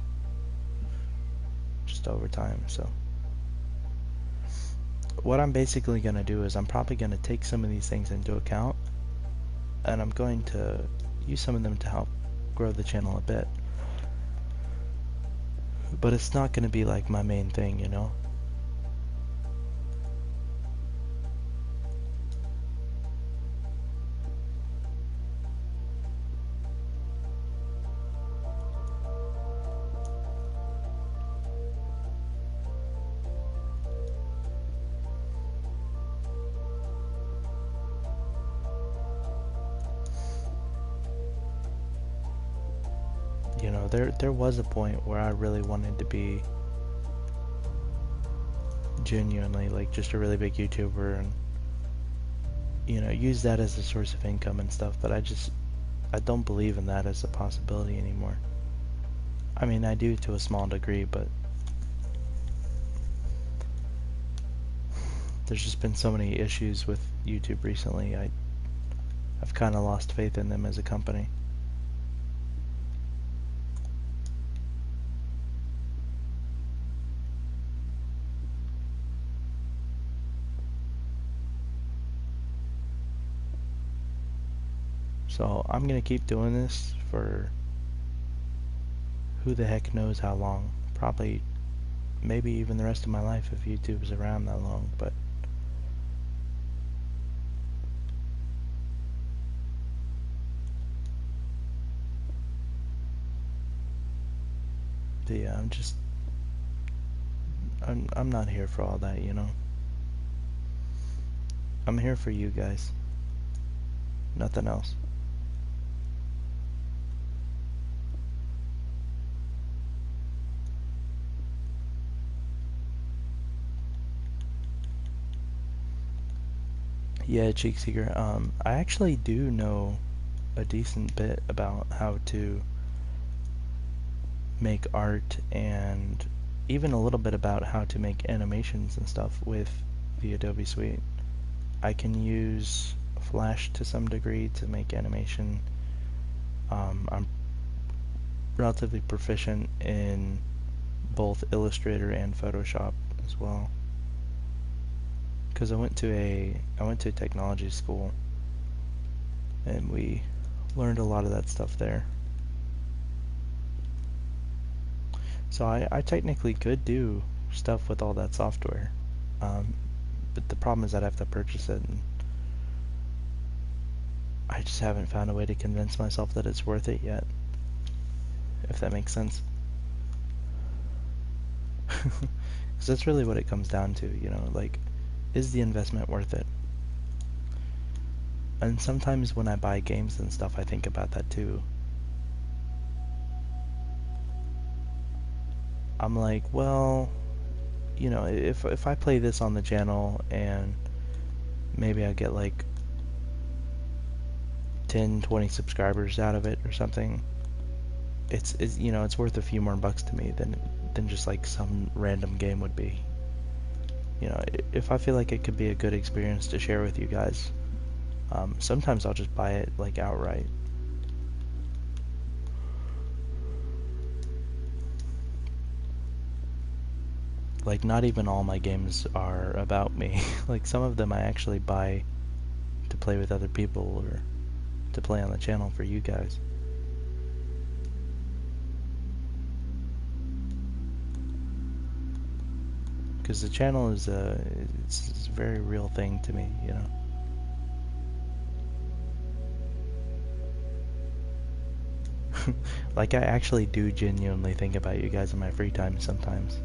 Just over time, so. What I'm basically going to do is I'm probably going to take some of these things into account, and I'm going to use some of them to help grow the channel a bit. But it's not going to be like my main thing, you know? You know, there was a point where I really wanted to be genuinely like just a really big YouTuber and, you know, use that as a source of income and stuff, but I don't believe in that as a possibility anymore. I mean, I do to a small degree, but there's just been so many issues with YouTube recently. I've kind of lost faith in them as a company. So I'm gonna keep doing this for who the heck knows how long. Probably, maybe even the rest of my life if YouTube is around that long, but yeah, I'm not here for all that, you know. I'm here for you guys. Nothing else. Yeah, Cheekseeker, I actually do know a decent bit about how to make art and even a little bit about how to make animations and stuff with the Adobe Suite. I can use Flash to some degree to make animation. I'm relatively proficient in both Illustrator and Photoshop as well. Because I went to a technology school and we learned a lot of that stuff there. So I technically could do stuff with all that software, but the problem is I'd have to purchase it, and I just haven't found a way to convince myself that it's worth it yet, if that makes sense. Because that's really what it comes down to, you know, like, is the investment worth it? And sometimes when I buy games and stuff, I think about that too. I'm like, well, you know, if I play this on the channel and maybe I get like 10, 20 subscribers out of it or something, it's you know, it's worth a few more bucks to me than just like some random game would be. You know, if I feel like it could be a good experience to share with you guys, sometimes I'll just buy it like outright. Like, not even all my games are about me. Like, some of them I actually buy to play with other people or to play on the channel for you guys. Because the channel is it's a very real thing to me, you know. Like, I actually do genuinely think about you guys in my free time sometimes.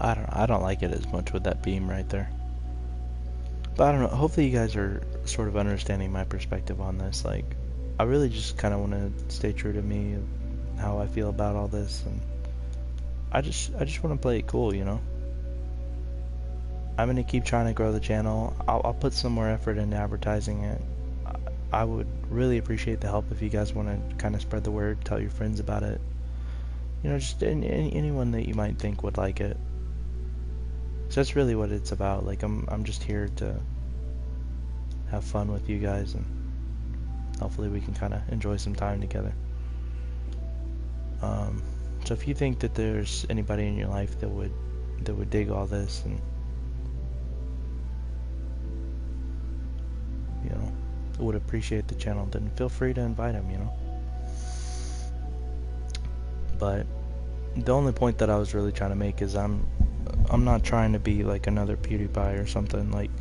I don't like it as much with that beam right there. But I don't know, hopefully you guys are sort of understanding my perspective on this. Like, I really just kind of want to stay true to me, how I feel about all this, and I just want to play it cool, you know? I'm gonna keep trying to grow the channel. I'll put some more effort into advertising it. I would really appreciate the help if you guys want to kind of spread the word, tell your friends about it. You know, just anyone that you might think would like it. So that's really what it's about. Like, I'm just here to have fun with you guys, and hopefully we can kind of enjoy some time together. So if you think that there's anybody in your life that would dig all this, and you know, would appreciate the channel, then feel free to invite them, you know. But the only point that I was really trying to make is I'm not trying to be like another PewDiePie or something. Like,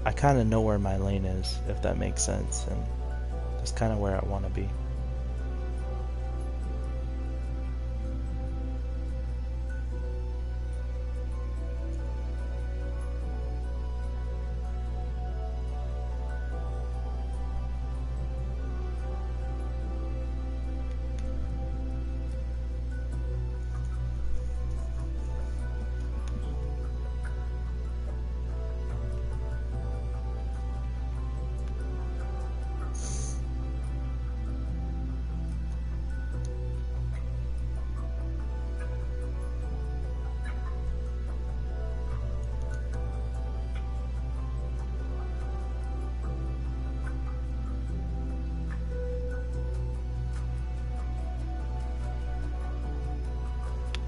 I kind of know where my lane is, if that makes sense, and that's kind of where I want to be.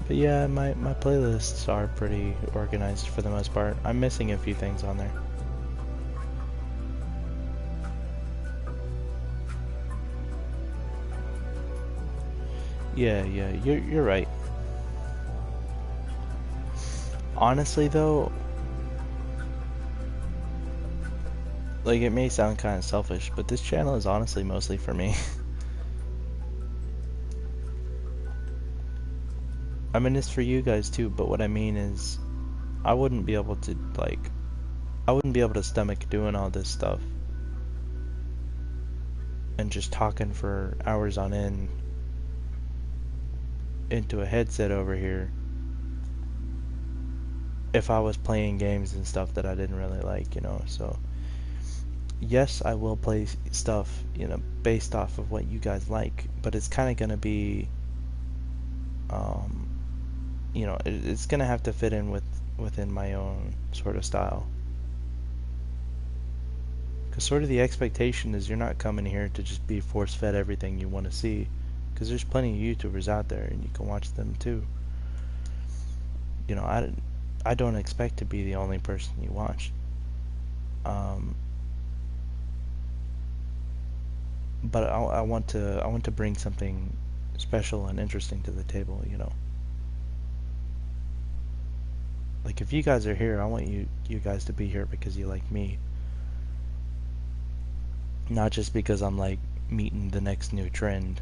But yeah, my playlists are pretty organized for the most part. I'm missing a few things on there. Yeah, you're right. Honestly though, like, it may sound kind of selfish, but this channel is honestly mostly for me. I mean, it's for you guys too, but what I mean is, I wouldn't be able to, like, I wouldn't be able to stomach doing all this stuff and just talking for hours on end into a headset over here if I was playing games and stuff that I didn't really like, you know. So yes, I will play stuff, you know, based off of what you guys like, but it's kind of gonna be, you know, it's gonna have to fit in within my own sort of style. Because sort of the expectation is you're not coming here to just be force-fed everything you want to see, because there's plenty of YouTubers out there and you can watch them too. You know, I don't expect to be the only person you watch. But I want to bring something special and interesting to the table, you know. Like, if you guys are here, I want you guys to be here because you like me. Not just because I'm like meeting the next new trend.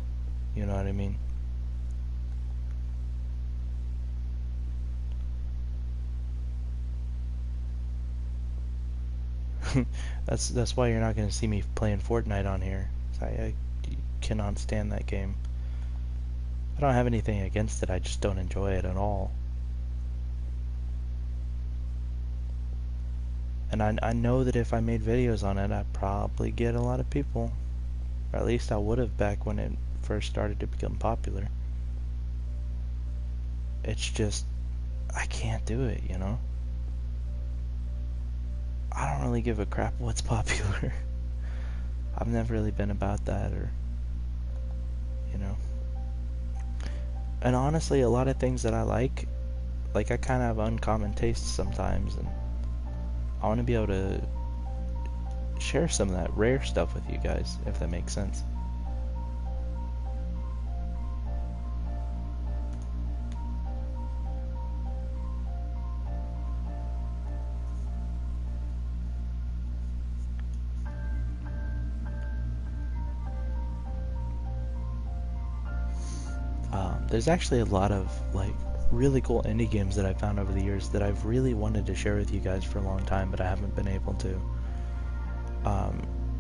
You know what I mean? That's why you're not going to see me playing Fortnite on here. I cannot stand that game. I don't have anything against it, I just don't enjoy it at all. And I know that if I made videos on it, I'd probably get a lot of people. Or at least I would have back when it first started to become popular. It's just, I can't do it, you know? I don't really give a crap what's popular. I've never really been about that, or, you know. And honestly, a lot of things that I like I kind of have uncommon tastes sometimes, and I want to be able to share some of that rare stuff with you guys, if that makes sense. There's actually a lot of like really cool indie games that I've found over the years that I've really wanted to share with you guys for a long time, but I haven't been able to.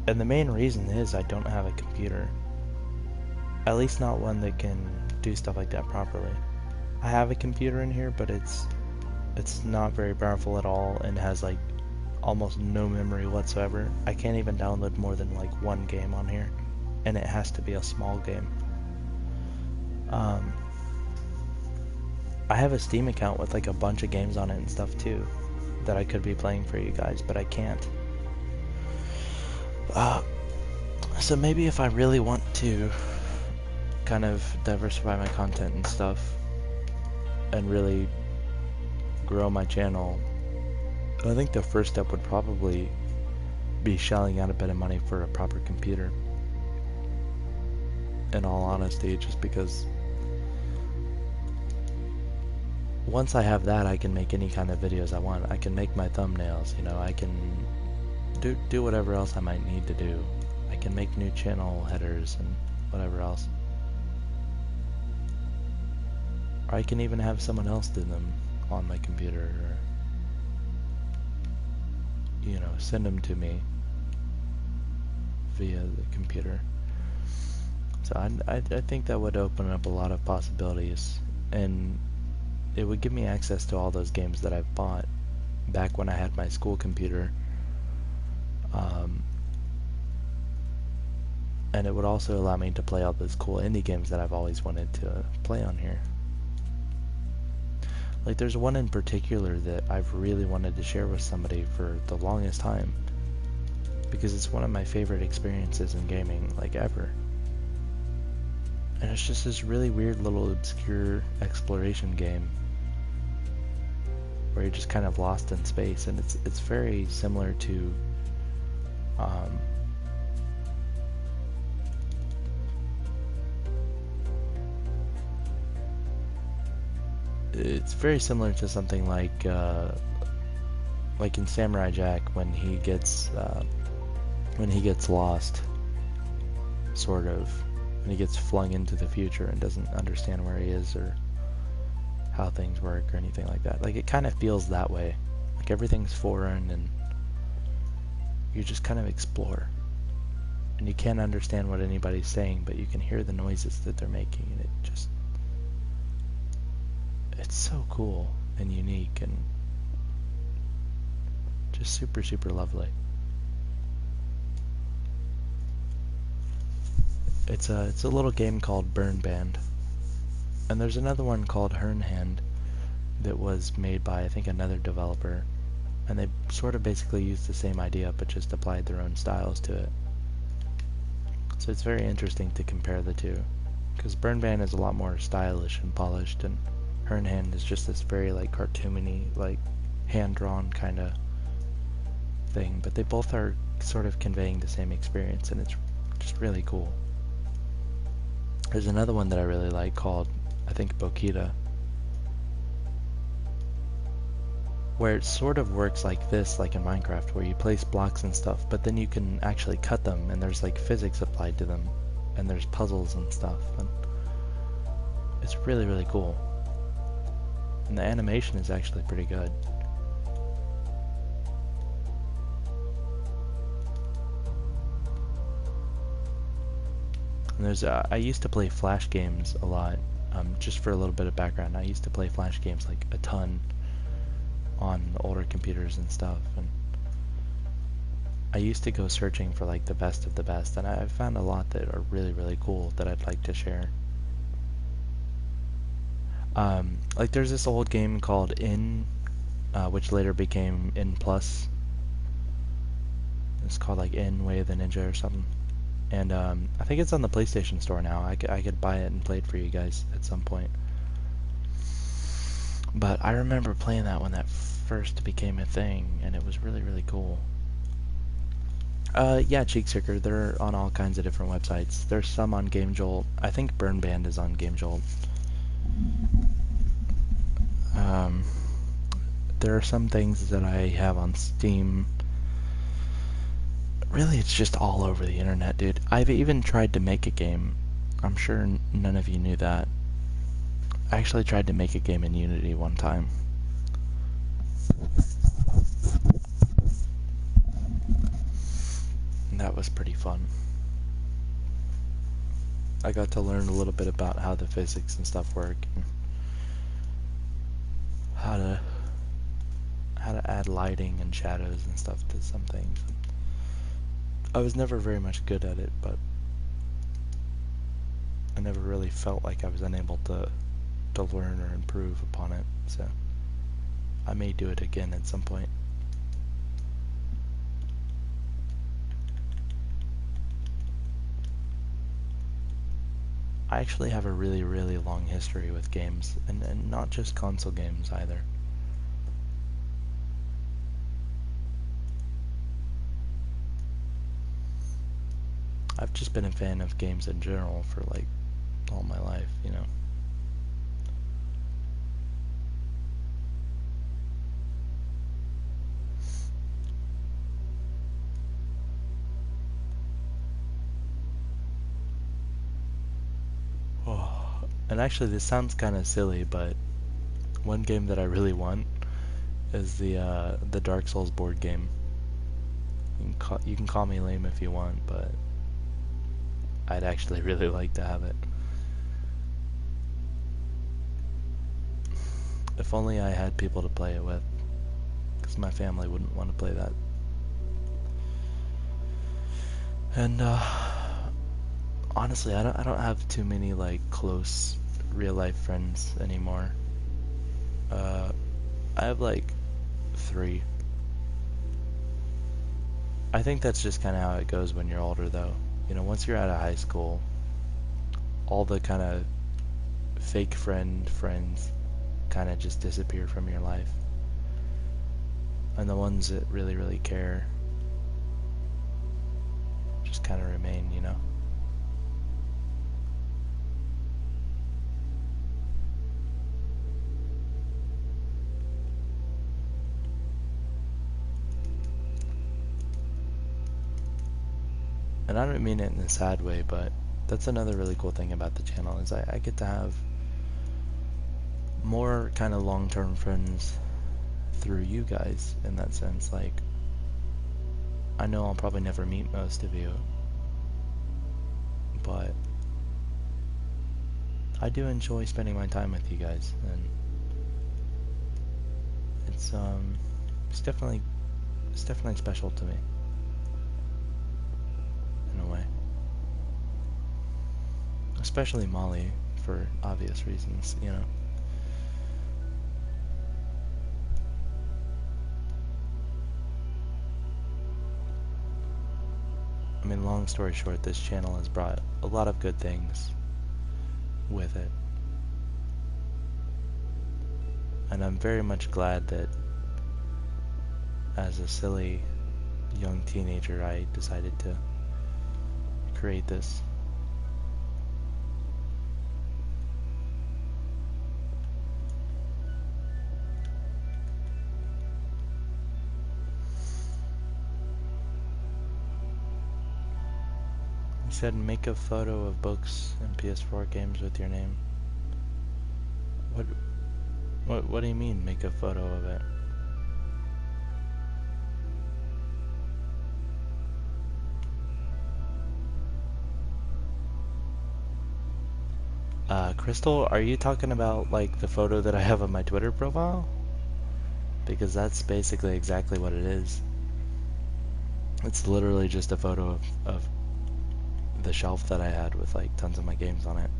And the main reason is I don't have a computer. At least not one that can do stuff like that properly. I have a computer in here, but it's not very powerful at all and has like almost no memory whatsoever. I can't even download more than like one game on here, and it has to be a small game. I have a Steam account with like a bunch of games on it and stuff too that I could be playing for you guys, but I can't. So maybe if I really want to kind of diversify my content and stuff and really grow my channel, I think the first step would probably be shelling out a bit of money for a proper computer. In all honesty, just because once I have that, I can make any kind of videos I want. I can make my thumbnails, you know, I can do whatever else I might need to do. I can make new channel headers and whatever else. Or I can even have someone else do them on my computer, or, you know, send them to me via the computer. So I think that would open up a lot of possibilities, and it would give me access to all those games that I've bought back when I had my school computer. And it would also allow me to play all those cool indie games that I've always wanted to play on here. Like there's one in particular that I've really wanted to share with somebody for the longest time, because it's one of my favorite experiences in gaming, like ever. And it's just this really weird little obscure exploration game where you're just kind of lost in space, and it's very similar to it's very similar to something like in Samurai Jack when he gets lost, sort of, when he gets flung into the future and doesn't understand where he is or how things work or anything like that. Like it kind of feels that way. Like everything's foreign and you just kind of explore. And you can't understand what anybody's saying, but you can hear the noises that they're making, and it's so cool and unique and just super, super lovely. It's a little game called Burn Band. And there's another one called Hernhand that was made by, I think, another developer. And they sort of basically used the same idea, but just applied their own styles to it. So it's very interesting to compare the two, because Burn Band is a lot more stylish and polished, and Hernhand is just this very like cartoony, like hand-drawn kind of thing. But they both are sort of conveying the same experience, and it's just really cool. There's another one that I really like called, I think, Bokita, where it sort of works like this, like in Minecraft, where you place blocks and stuff, but then you can actually cut them, and there's like physics applied to them, and there's puzzles and stuff, and it's really, really cool. And the animation is actually pretty good. And there's I used to play Flash games a lot. Just for a little bit of background, I used to play Flash games like a ton on older computers and stuff, and I used to go searching for like the best of the best, and I found a lot that are really, really cool that I'd like to share. Like there's this old game called In, which later became In Plus. It's called like In Way of the Ninja or something. And I think it's on the PlayStation Store now. I could buy it and play it for you guys at some point. But I remember playing that when that first became a thing, and it was really, really cool. Yeah, Cheekseeker, they're on all kinds of different websites. There's some on GameJolt. I think Burn Band is on GameJolt. There are some things that I have on Steam. Really, it's just all over the internet, dude. I've even tried to make a game. I'm sure none of you knew that. I actually tried to make a game in Unity one time. And that was pretty fun. I got to learn a little bit about how the physics and stuff work, and how to add lighting and shadows and stuff to some things. I was never very much good at it, but I never really felt like I was unable to learn or improve upon it, so I may do it again at some point. I actually have a really, really long history with games, and not just console games either. I've just been a fan of games in general for like all my life, you know. Oh, and actually this sounds kind of silly, but one game that I really want is the Dark Souls board game. You can call me lame if you want, but I'd actually really like to have it. If only I had people to play it with, because my family wouldn't want to play that. And honestly, I don't have too many like close real life friends anymore. I have like 3. I think that's just kind of how it goes when you're older, though. You know, once you're out of high school, all the kind of fake friends kind of just disappear from your life. And the ones that really, really care just kind of remain, you know? And I don't mean it in a sad way, but that's another really cool thing about the channel is I get to have more kind of long-term friends through you guys in that sense. Like, I know I'll probably never meet most of you, but I do enjoy spending my time with you guys, and it's definitely special to me in a way. Especially Molly, for obvious reasons, you know. I mean, long story short, this channel has brought a lot of good things with it. And I'm very much glad that as a silly young teenager I decided to create this. He said make a photo of books and PS4 games with your name. What do you mean make a photo of it? Crystal, are you talking about like the photo that I have on my Twitter profile? Because that's basically exactly what it is. It's literally just a photo of the shelf that I had with like tons of my games on it.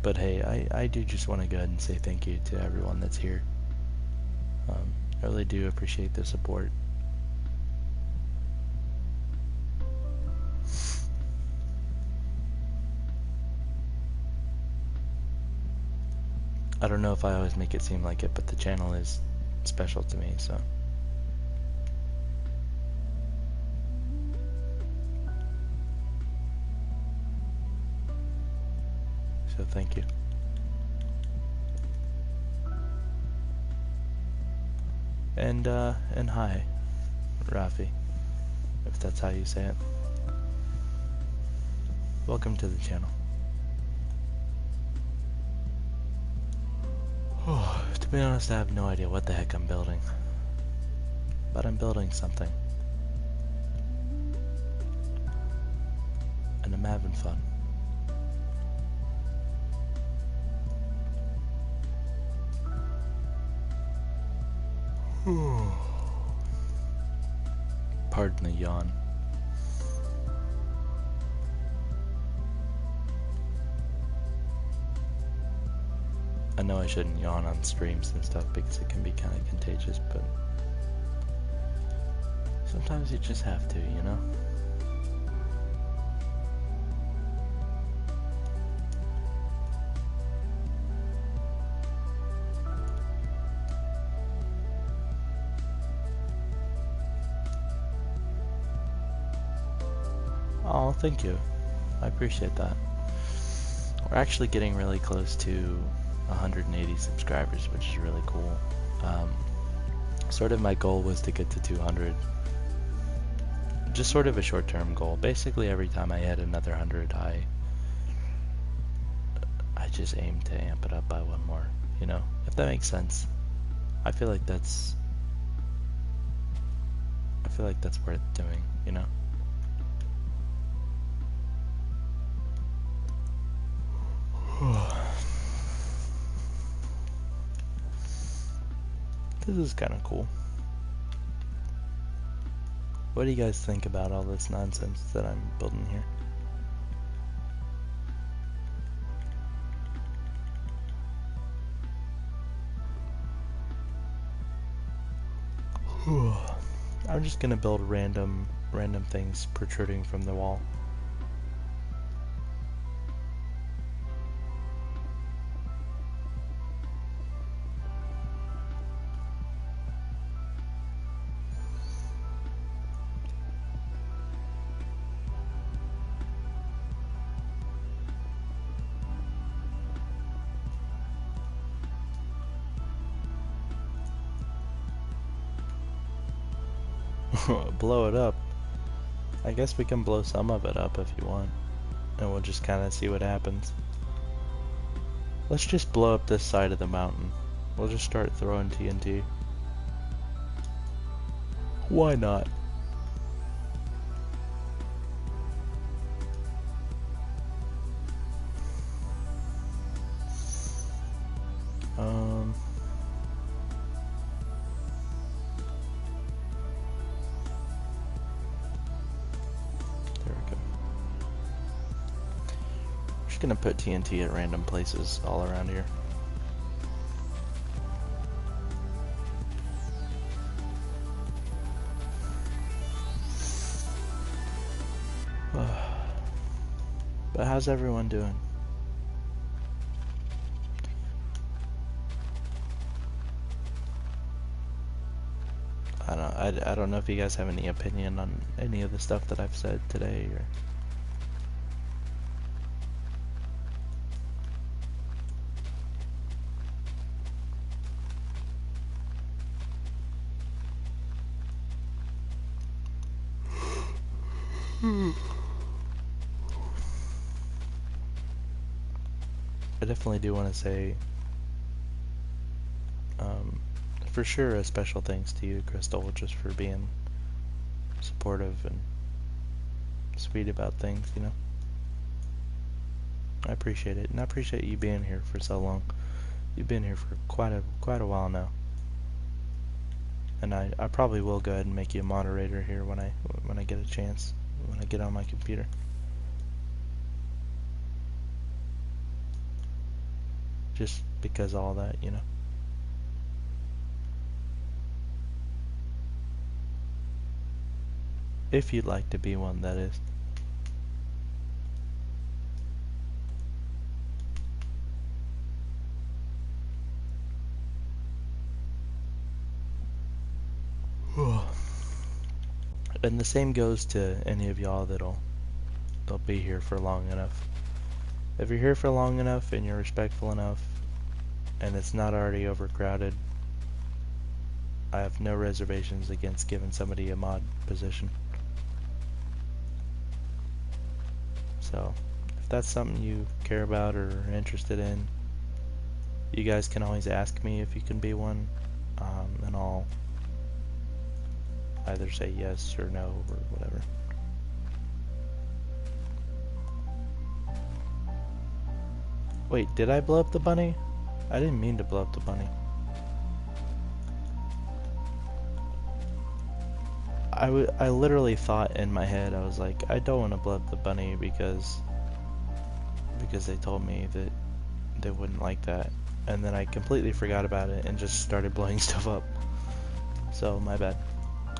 But hey, I do just want to go ahead and say thank you to everyone that's here. I really do appreciate the support. I don't know if I always make it seem like it, but the channel is special to me, so. So thank you. And hi, Rafi. if that's how you say it. Welcome to the channel. To be honest, I have no idea what the heck I'm building. But I'm building something. And I'm having fun. Pardon the yawn. I know I shouldn't yawn on streams and stuff because it can be kind of contagious, but sometimes you just have to, you know? Oh, thank you. I appreciate that. We're actually getting really close to 180 subscribers, which is really cool. Sort of my goal was to get to 200. Just sort of a short-term goal. Basically, every time I hit another 100, I just aim to amp it up by one more, you know? If that makes sense. I feel like that's worth doing, you know? This is kind of cool. What do you guys think about all this nonsense that I'm building here? I'm just gonna build random things protruding from the wall. Blow it up. I guess we can blow some of it up if you want. And we'll just kind of see what happens. Let's just blow up this side of the mountain. We'll just start throwing TNT. Why not? Gonna put TNT at random places all around here. But how's everyone doing? I don't know if you guys have any opinion on any of the stuff that I've said today, or I definitely do want to say, for sure, a special thanks to you, Crystal, just for being supportive and sweet about things, you know? I appreciate it, and I appreciate you being here for so long. You've been here for quite a while now. And I probably will go ahead and make you a moderator here when I get a chance, when I get on my computer. Just because of all that, you know. If you'd like to be one, that is. And the same goes to any of y'all that'll be here for long enough. If you're here for long enough and you're respectful enough and it's not already overcrowded, I have no reservations against giving somebody a mod position. So if that's something you care about or are interested in, you guys can always ask me if you can be one, and I'll either say yes or no or whatever. Wait, did I blow up the bunny? I didn't mean to blow up the bunny. I literally thought in my head, I was like, I don't want to blow up the bunny because they told me that they wouldn't like that. And then I completely forgot about it and just started blowing stuff up. So, my bad.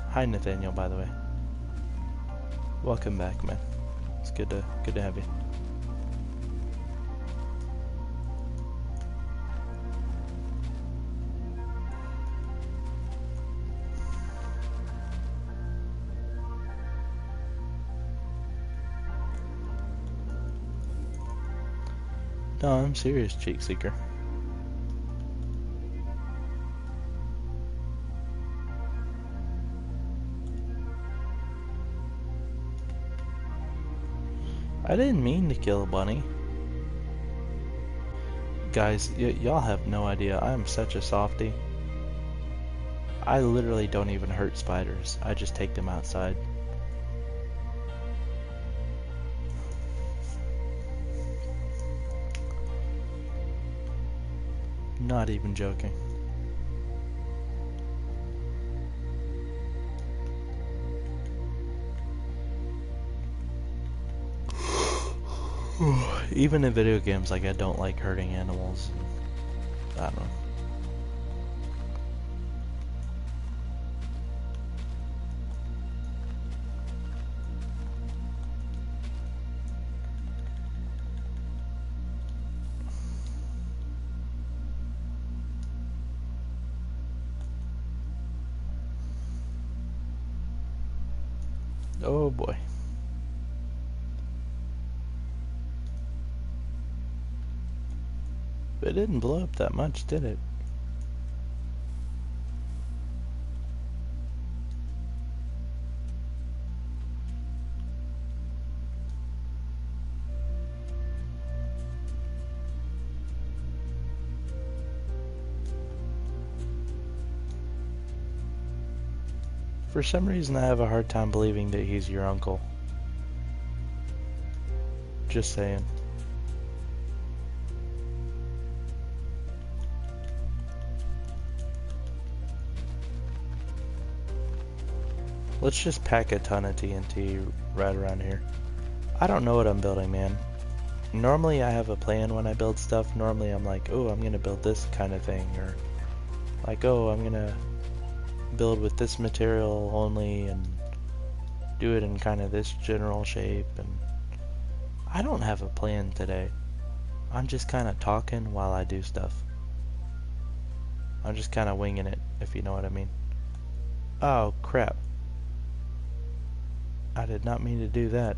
Hi Nathaniel, by the way. Welcome back, man. It's good to have you. No, I'm serious, Cheek Seeker. I didn't mean to kill a bunny. Guys, y'all have no idea. I am such a softie. I literally don't even hurt spiders. I just take them outside. Not even joking. Even in video games, like, I don't like hurting animals. I don't know. Oh boy. It didn't blow up that much, did it? For some reason, I have a hard time believing that he's your uncle. Just saying. Let's just pack a ton of TNT right around here. I don't know what I'm building, man. Normally I have a plan when I build stuff. Normally I'm like, oh, I'm gonna build this kind of thing, or like, oh, I'm gonna build with this material only and do it in kind of this general shape. And I don't have a plan today. I'm just kind of talking while I do stuff. I'm just kind of winging it, if you know what I mean. Oh, crap. I did not mean to do that.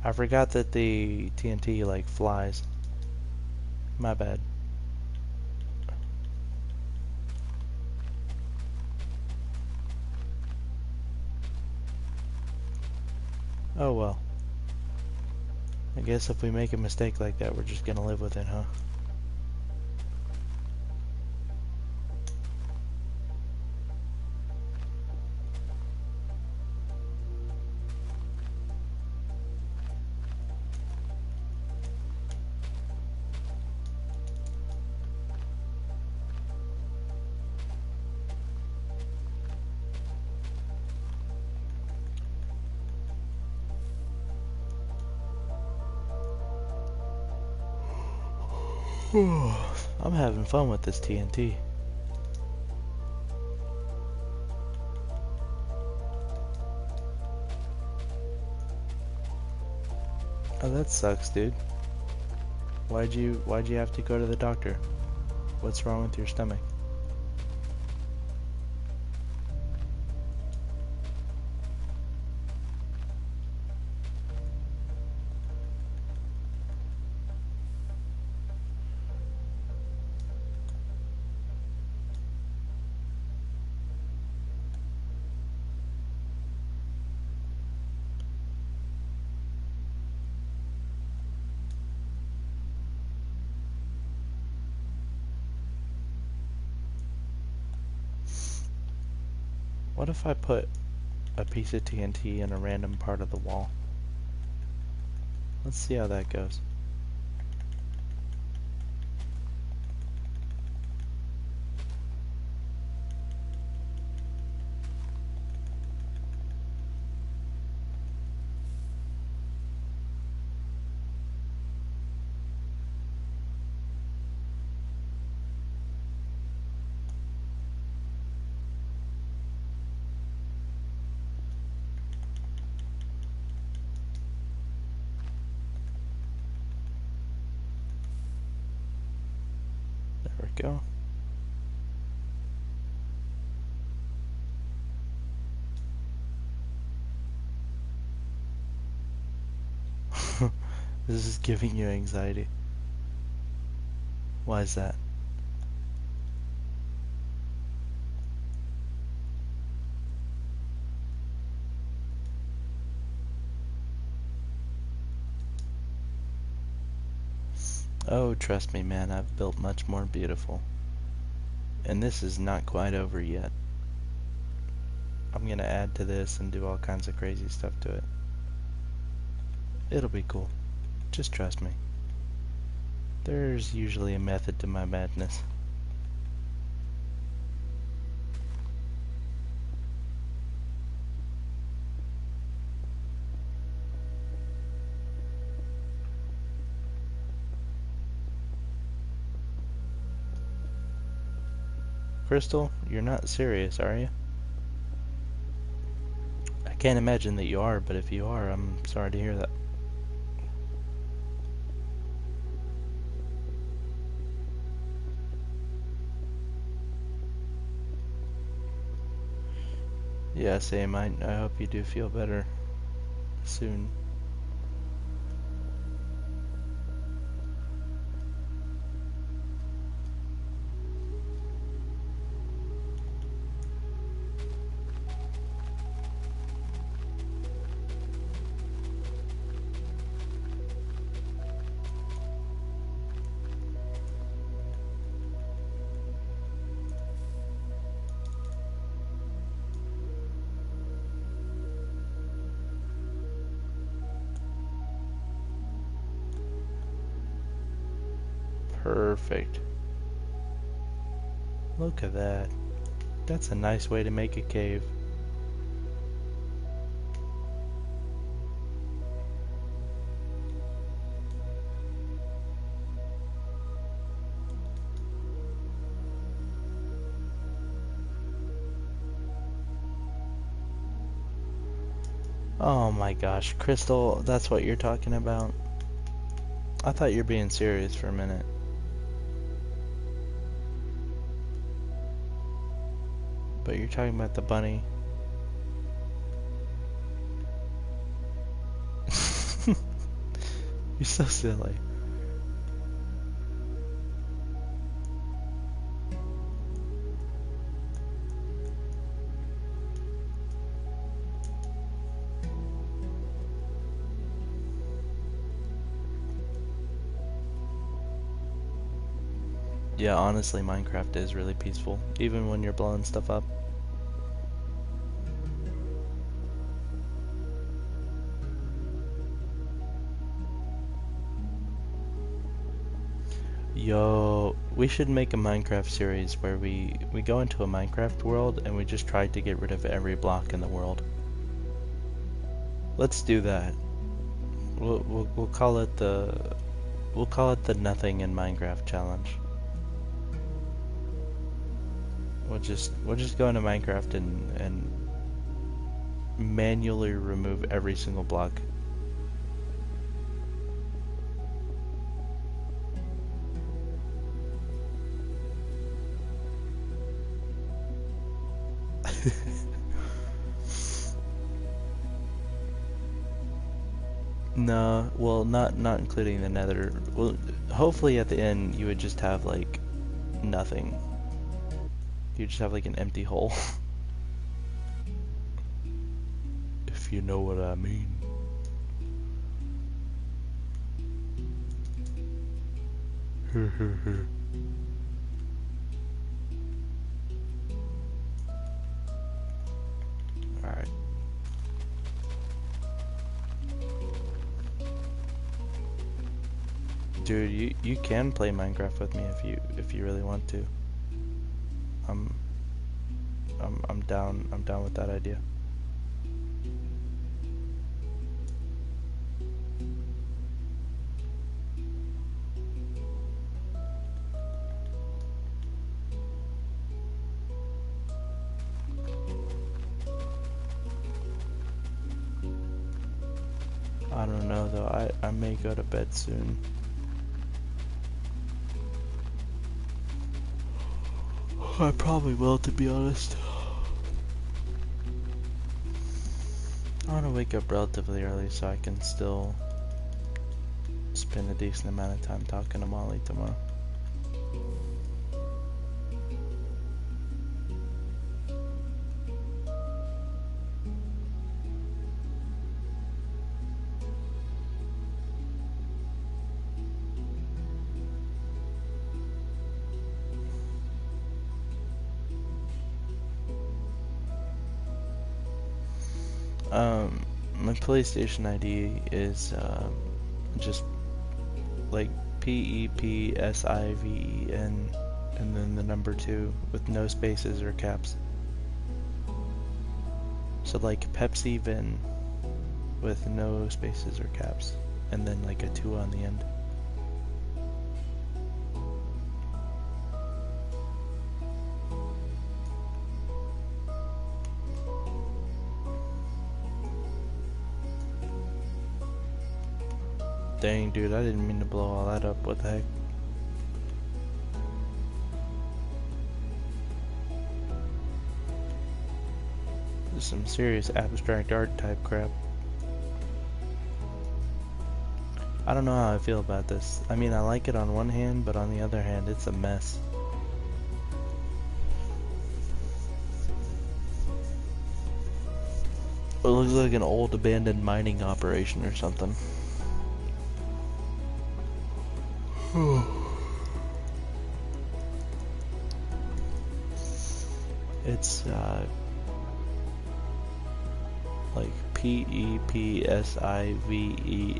I forgot that the TNT, like, flies. My bad. Oh well. I guess if we make a mistake like that, we're just gonna live with it, huh? I'm having fun with this TNT. Oh, that sucks, dude. Why'd you have to go to the doctor? What's wrong with your stomach? What if I put a piece of TNT in a random part of the wall? Let's see how that goes. There we go. This is giving you anxiety. Why is that? Oh, trust me, man, I've built much more beautiful. And this is not quite over yet. I'm gonna add to this and do all kinds of crazy stuff to it. It'll be cool. Just trust me. There's usually a method to my madness. Crystal, you're not serious, are you? I can't imagine that you are, but if you are, I'm sorry to hear that. Yeah, same. I hope you do feel better soon. Perfect. Look at that. That's a nice way to make a cave. Oh my gosh, Crystal, that's what you're talking about? I thought you were being serious for a minute. But you're talking about the bunny. You're so silly. Yeah, honestly, Minecraft is really peaceful, even when you're blowing stuff up. Yo, we should make a Minecraft series where we go into a Minecraft world and we just try to get rid of every block in the world. Let's do that. We'll call it the nothing in Minecraft challenge. We'll just go into Minecraft and manually remove every single block. No, well, not including the nether. Well, hopefully at the end you would just have like nothing. You just have like an empty hole. If you know what I mean. Alright. Dude, you can play Minecraft with me if you really want to. I'm down with that idea. I don't know though, I may go to bed soon. I probably will, to be honest. I want to wake up relatively early so I can still spend a decent amount of time talking to Molly tomorrow. My PlayStation ID is just like PEPSIVEN and then the number 2 with no spaces or caps. So like Pepsi Vin with no spaces or caps and then like a 2 on the end. Dang, dude, I didn't mean to blow all that up. What the heck? This is some serious abstract art type crap. I don't know how I feel about this. I mean, I like it on one hand, but on the other hand, it's a mess. It looks like an old abandoned mining operation or something. It's like PEPSIVEN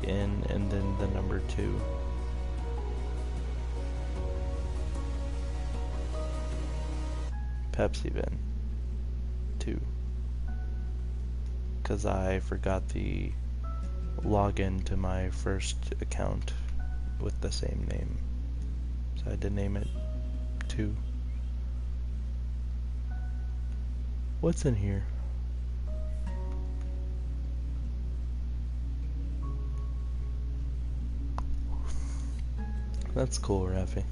and then the number 2. Pepsi Vin 2. Because I forgot the login to my first account with the same name. So I had to name it 2. What's in here? That's cool, Rafi.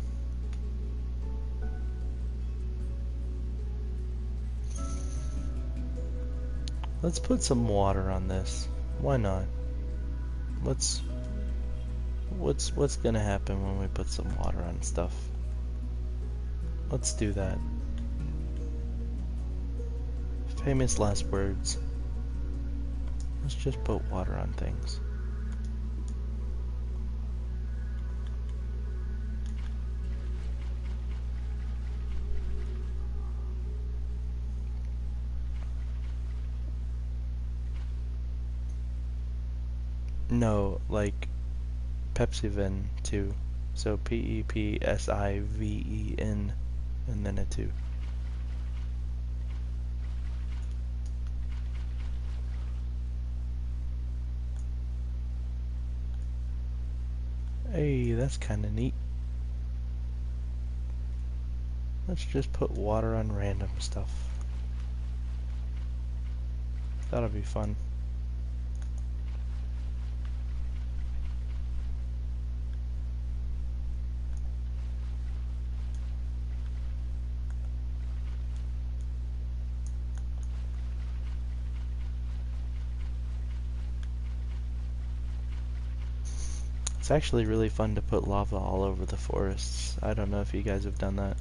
Let's put some water on this. Why not? What's gonna happen when we put some water on stuff? Let's do that. Famous last words. Let's just put water on things. No, like PepsiVen 2. So PEPSIVEN and then a 2. Hey, that's kinda neat. Let's just put water on random stuff. That'll be fun. It's actually really fun to put lava all over the forests. I don't know if you guys have done that.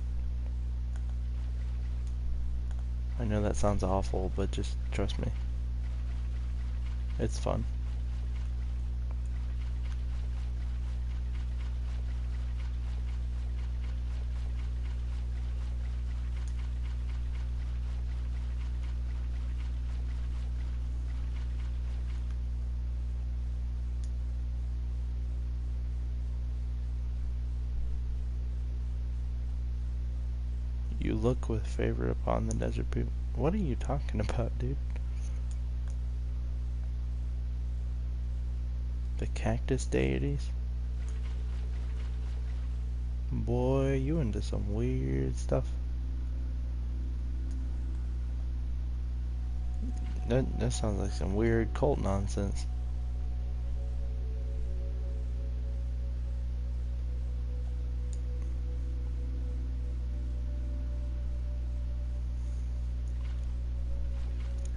I know that sounds awful, but just trust me. It's fun. You look with favor upon the desert people. What are you talking about, dude? The cactus deities? Boy, you into some weird stuff. That sounds like some weird cult nonsense.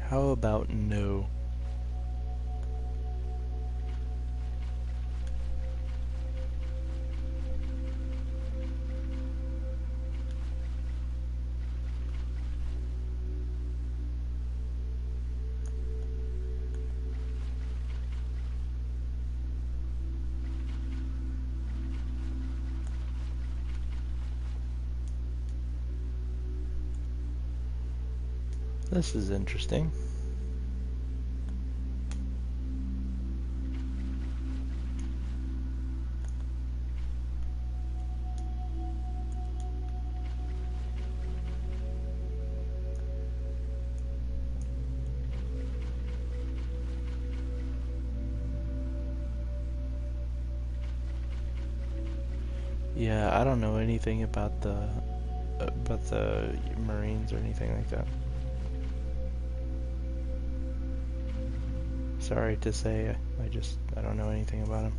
How about no? This is interesting. Yeah, I don't know anything about the Marines or anything like that. Sorry to say, I don't know anything about them.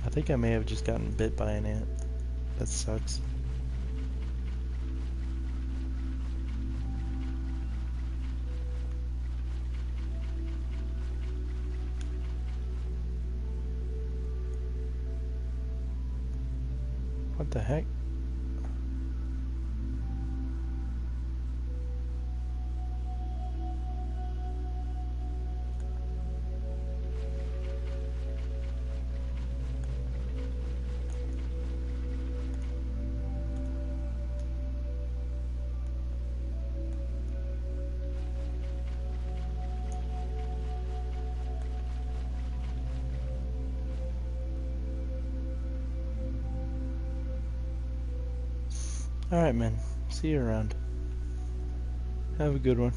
I think I may have just gotten bit by an ant. That sucks. What the heck? Alright, man. See you around. Have a good one.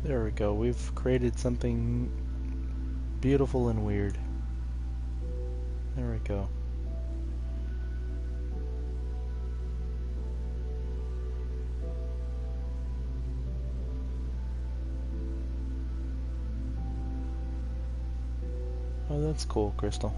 There we go. We've created something beautiful and weird. There we go. Oh, that's cool, Crystal.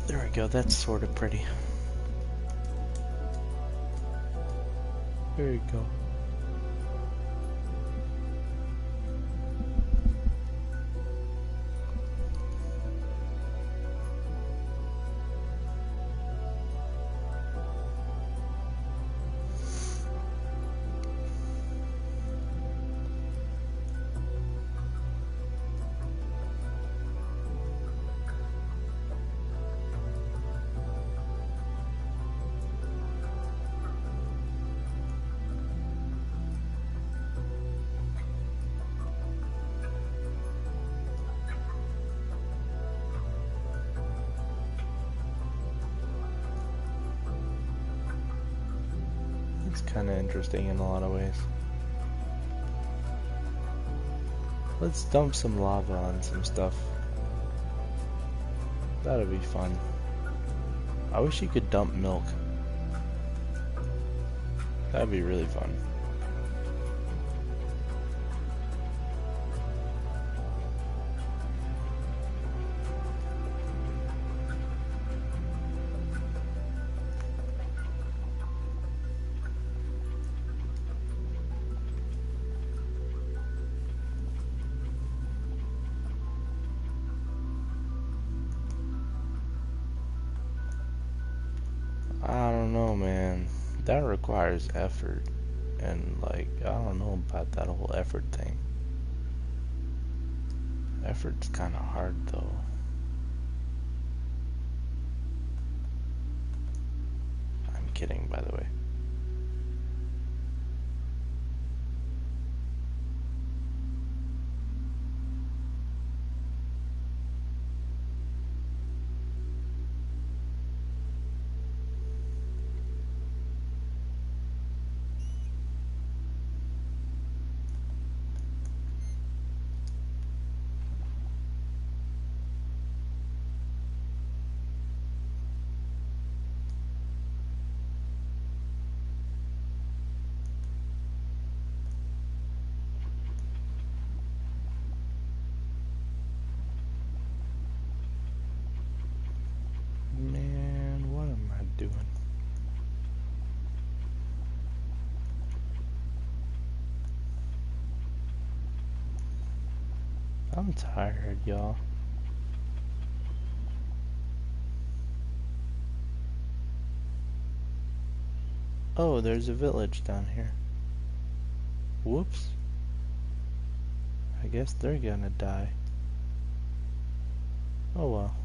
There we go, that's sort of pretty. There you go. It's kind of interesting in a lot of ways. Let's dump some lava on some stuff. That'll be fun. I wish you could dump milk. That'd be really fun. I don't know, man. That requires effort. And, like, I don't know about that whole effort thing. Effort's kind of hard, though. kidding, by the way. Man, what am I doing? I'm tired, y'all. Oh, there's a village down here. Whoops. I guess they're gonna die. Oh well.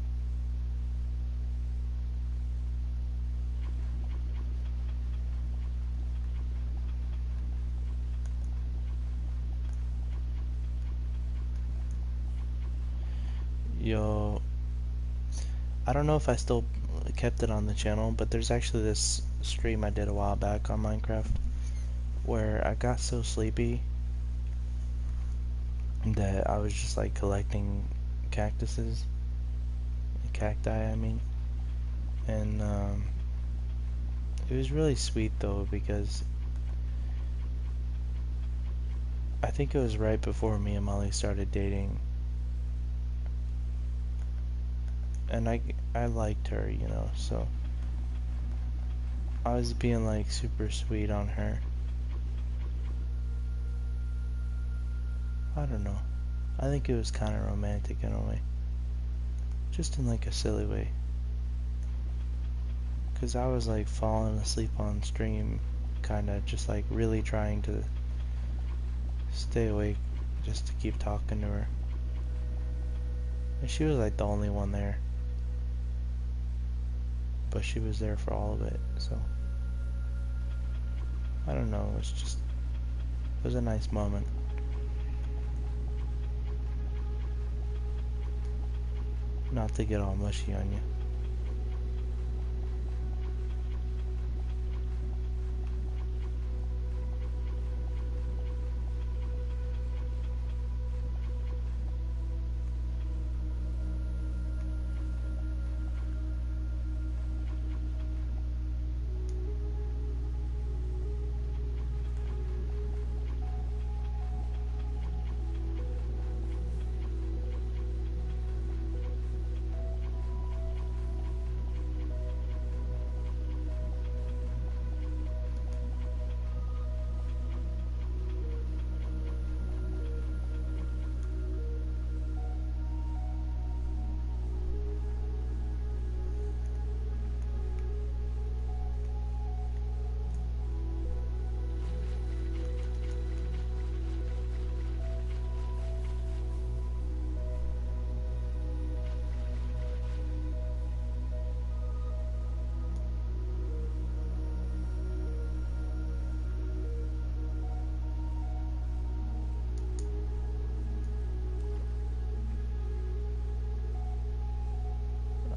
Yo, I don't know if I still kept it on the channel, but there's actually this stream I did a while back on Minecraft where I got so sleepy that I was just like collecting cactuses, cacti I mean, and it was really sweet though because I think it was right before me and Molly started dating, and I liked her, you know, so I was being like super sweet on her. I don't know. I think it was kind of romantic in a way. Just in like a silly way. Because I was like falling asleep on stream, kind of just like really trying to stay awake just to keep talking to her. And she was like the only one there. But she was there for all of it, so. I don't know, it was a nice moment. Not to get all mushy on you.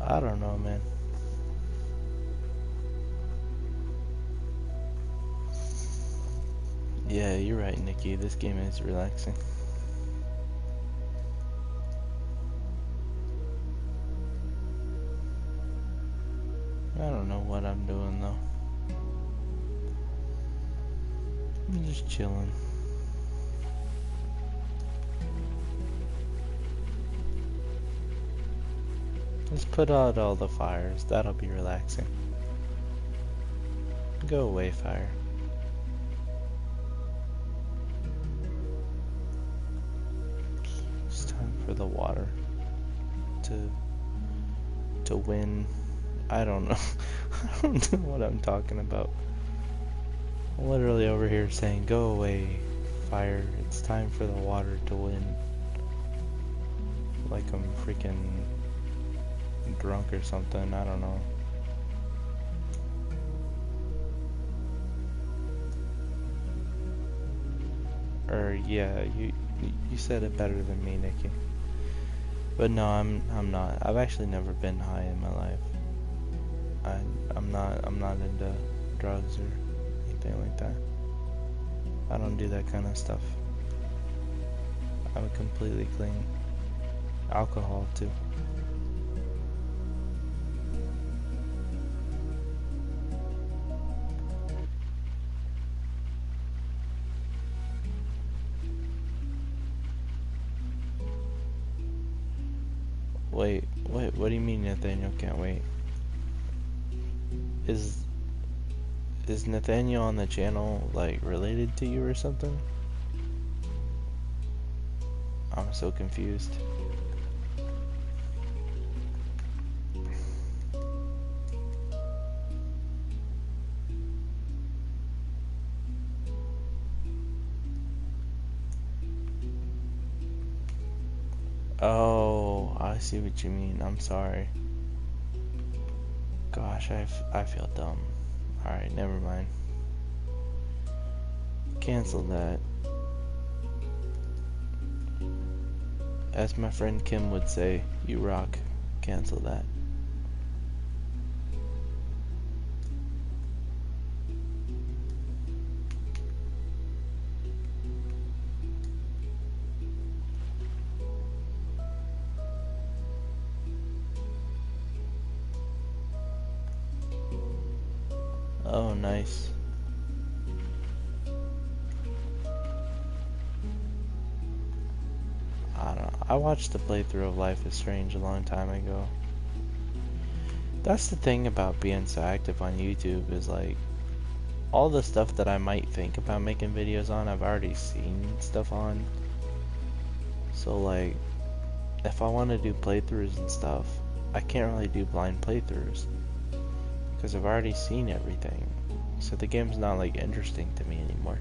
I don't know, man. Yeah, you're right, Nikki. This game is relaxing. I don't know what I'm doing though. I'm just chilling. Let's put out all the fires. That'll be relaxing. Go away, fire. It's time for the water to win. I don't know. I don't know what I'm talking about. I'm literally over here saying, go away, fire. It's time for the water to win. Like I'm freaking drunk or something. I don't know. Or yeah, you said it better than me, Nikki. But no, I'm not. I've actually never been high in my life. I'm not into drugs or anything like that. I don't do that kind of stuff. I'm completely clean. Alcohol too. Wait, what do you mean Nathaniel can't wait? Is Nathaniel on the channel like related to you or something? I'm so confused. Oh, I see what you mean. I'm sorry. Gosh, I feel dumb. Alright, never mind. Cancel that. As my friend Kim would say, you rock. Cancel that. Oh, nice. I don't know. I watched the playthrough of Life is Strange a long time ago. That's the thing about being so active on YouTube is like all the stuff that I might think about making videos on, I've already seen stuff on. So like if I want to do playthroughs and stuff, I can't really do blind playthroughs because I've already seen everything. So the game's not like interesting to me anymore.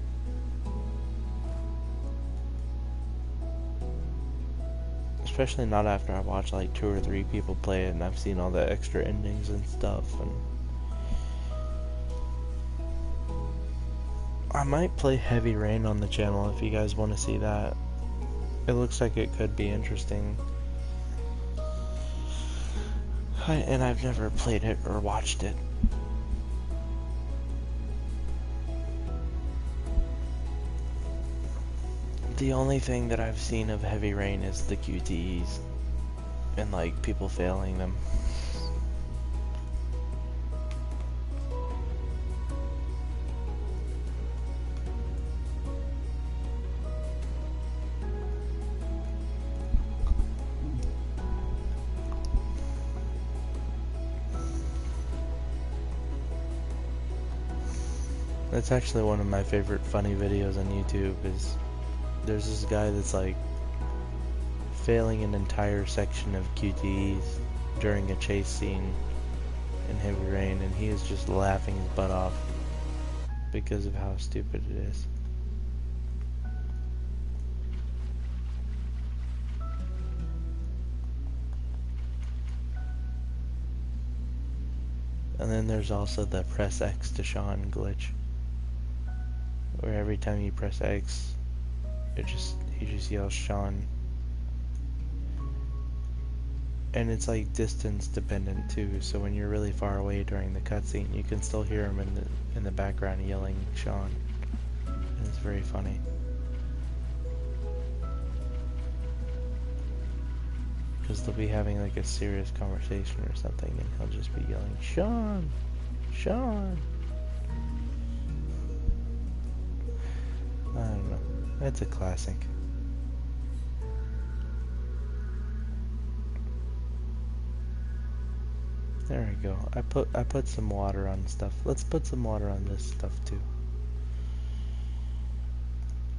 Especially not after I watch like 2 or 3 people play it and I've seen all the extra endings and stuff. And I might play Heavy Rain on the channel if you guys want to see that. It looks like it could be interesting. And I've never played it or watched it. The only thing that I've seen of Heavy Rain is the QTEs and like people failing them. That's actually one of my favorite funny videos on YouTube is there's this guy that's like failing an entire section of QTEs during a chase scene in Heavy Rain and he is just laughing his butt off because of how stupid it is. And then there's also the press X to Sean glitch, where every time you press X, he just yells Sean. And it's like distance dependent too, so when you're really far away during the cutscene, you can still hear him in the background yelling Sean. And it's very funny. Because they'll be having like a serious conversation or something, and he'll just be yelling, Sean! Sean! I don't know. It's a classic. There we go. I put some water on stuff. Let's put some water on this stuff too.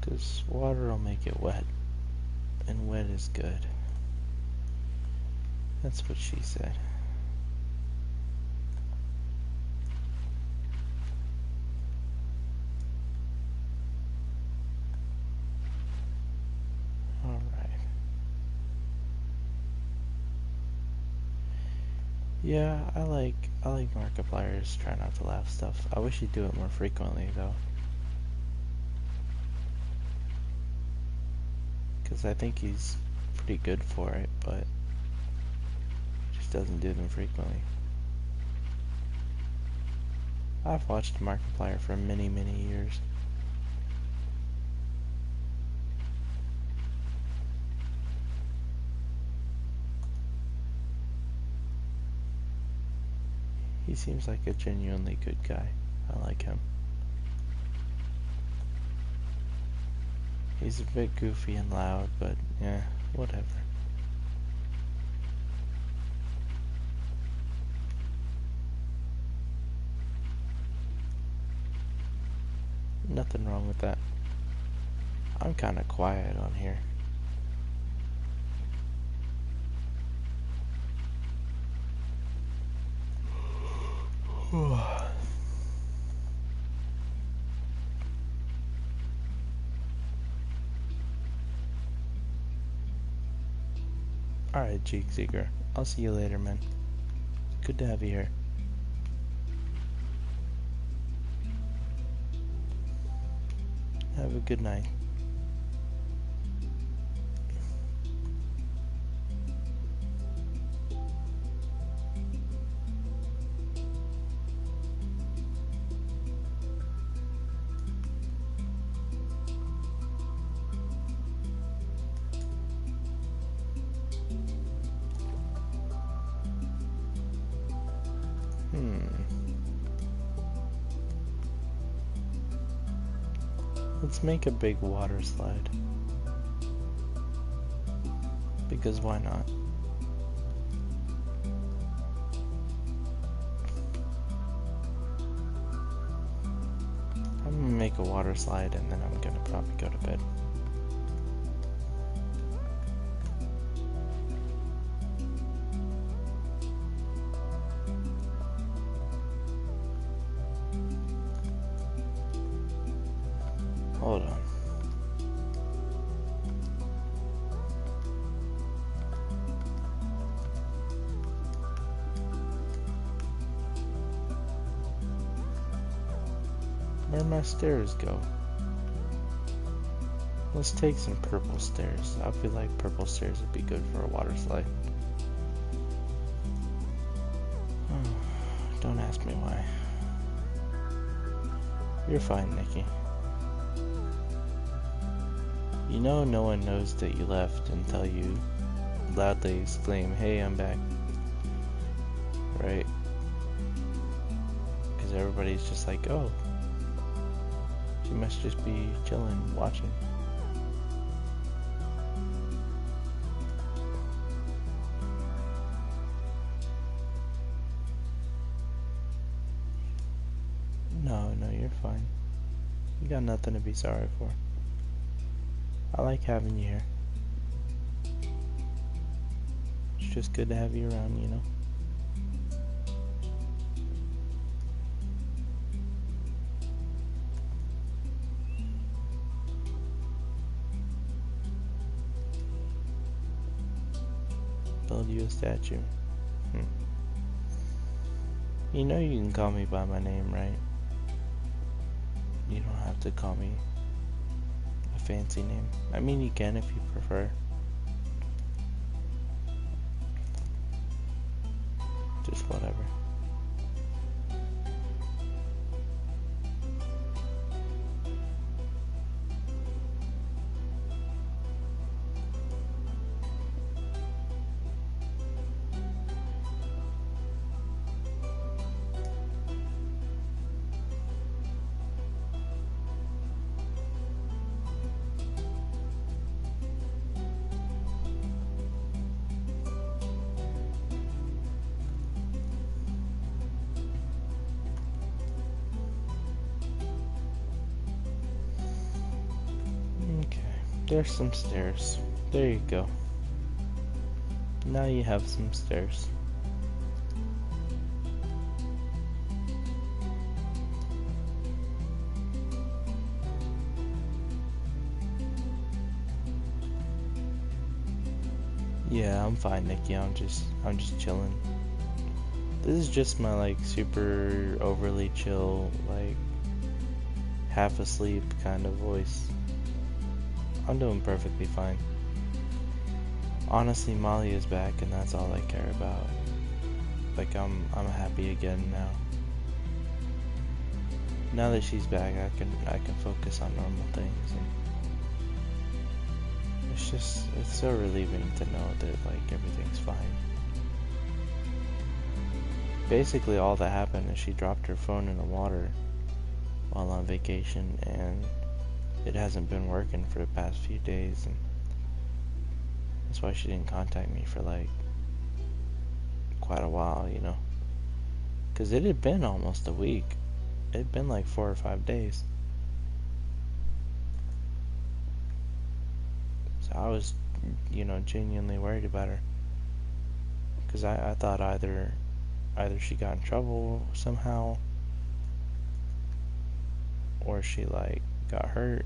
Because water will make it wet. And wet is good. That's what she said. Alright. Yeah, I like Markiplier's try not to laugh stuff. I wish he'd do it more frequently though. because I think he's pretty good for it, but just doesn't do them frequently. I've watched Markiplier for many, many years. He seems like a genuinely good guy. I like him. He's a bit goofy and loud, but yeah, whatever. Nothing wrong with that. I'm kind of quiet on here. Alright, Jake Seeker. I'll see you later, man. Good to have you here. Have a good night. Let's make a big water slide. Because why not? I'm gonna make a water slide and then I'm gonna probably go to bed. Hold on. Where'd my stairs go? Let's take some purple stairs. I feel like purple stairs would be good for a water slide. Oh, don't ask me why. You're fine, Nikki. You know no one knows that you left until you loudly exclaim, "Hey, I'm back." Right? Because everybody's just like, "Oh, she must just be chilling, watching." No, you're fine. You got nothing to be sorry for. I like having you here. It's just good to have you around, you know? Build you a statue. You know you can call me by my name, right? You don't have to call me a fancy name. I mean, you can if you prefer. Just whatever. There's some stairs. There you go. Now you have some stairs. Yeah, I'm fine, Nikki. I'm just chilling. This is just my like super overly chill, like half asleep kind of voice. I'm doing perfectly fine. Honestly, Molly is back, and that's all I care about. Like, I'm happy again now. Now that she's back, I can focus on normal things, and it's so relieving to know that like everything's fine. Basically, all that happened is she dropped her phone in the water while on vacation, and it hasn't been working for the past few days, and that's why she didn't contact me for like quite a while, you know. Because it had been almost a week. It had been like 4 or 5 days. So I was, you know, genuinely worried about her. Because I thought either she got in trouble somehow, or she like got hurt.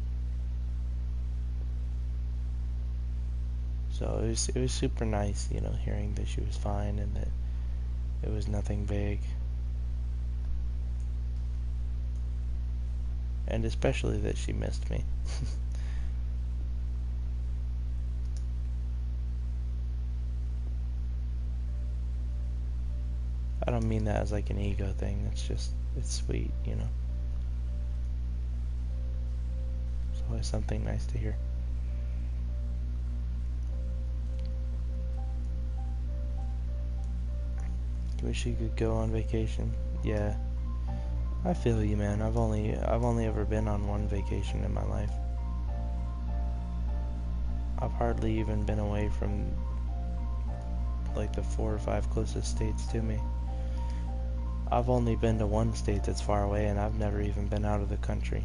So it was super nice, you know, hearing that she was fine and that it was nothing big. And especially that she missed me. I don't mean that as like an ego thing. It's sweet, you know. It's always something nice to hear. Wish you could go on vacation. Yeah, I feel you, man. I've only ever been on one vacation in my life. I've hardly even been away from like the 4 or 5 closest states to me. I've only been to one state that's far away, and I've never even been out of the country.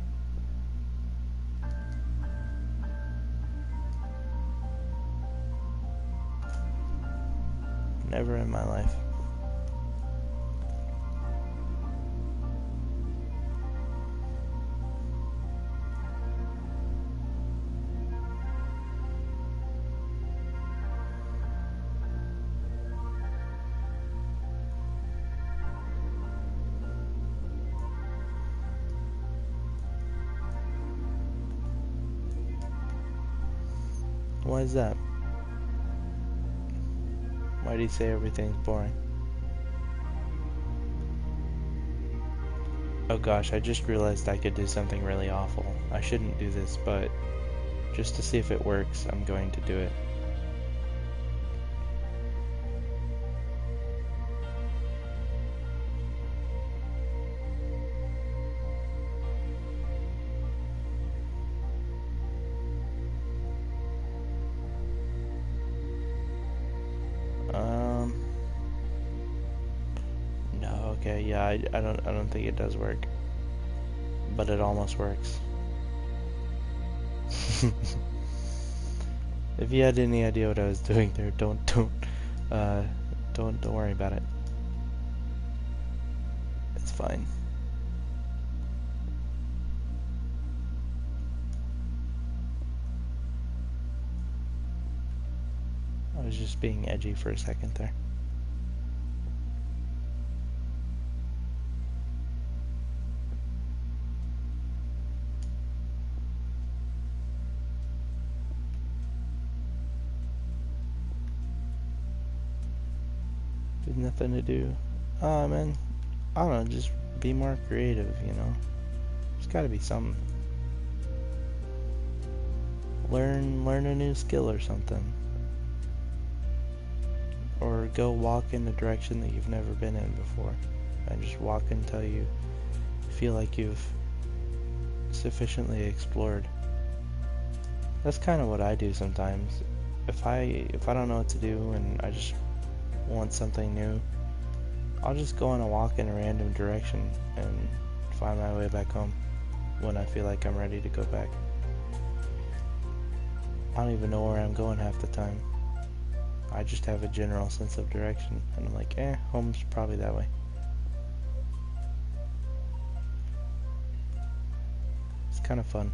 Never in my life. Why is that? Why do you say everything's boring? Oh gosh, I just realized I could do something really awful. I shouldn't do this, but just to see if it works, I'm going to do it. No, okay, yeah, I don't think it does work. But it almost works. If you had any idea what I was doing there, don't worry about it. It's fine. I was just being edgy for a second there. There's nothing to do. Man, I don't know, just be more creative, you know? There's gotta be something. Learn a new skill or something. Or go walk in a direction that you've never been in before. And just walk until you feel like you've sufficiently explored. That's kind of what I do sometimes. If I don't know what to do and I just want something new, I'll just go on a walk in a random direction and find my way back home when I feel like I'm ready to go back. I don't even know where I'm going half the time. I just have a general sense of direction, and I'm like, home's probably that way. It's kind of fun.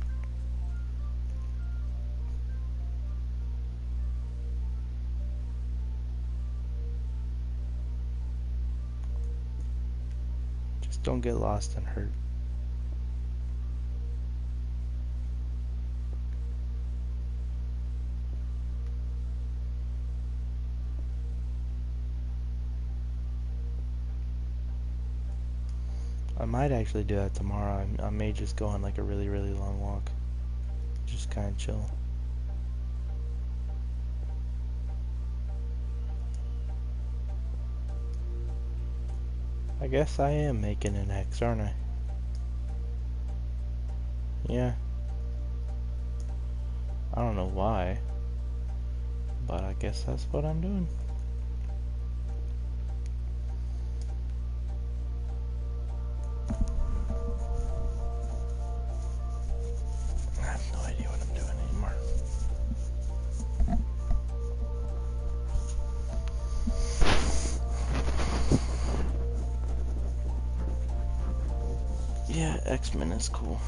Just don't get lost and hurt. I might actually do that tomorrow. I may just go on like a really, really long walk. Just kind of chill. I guess I am making an X, aren't I? Yeah. I don't know why, but I guess that's what I'm doing. I have no idea what I'm doing anymore. Yeah, X-Men is cool.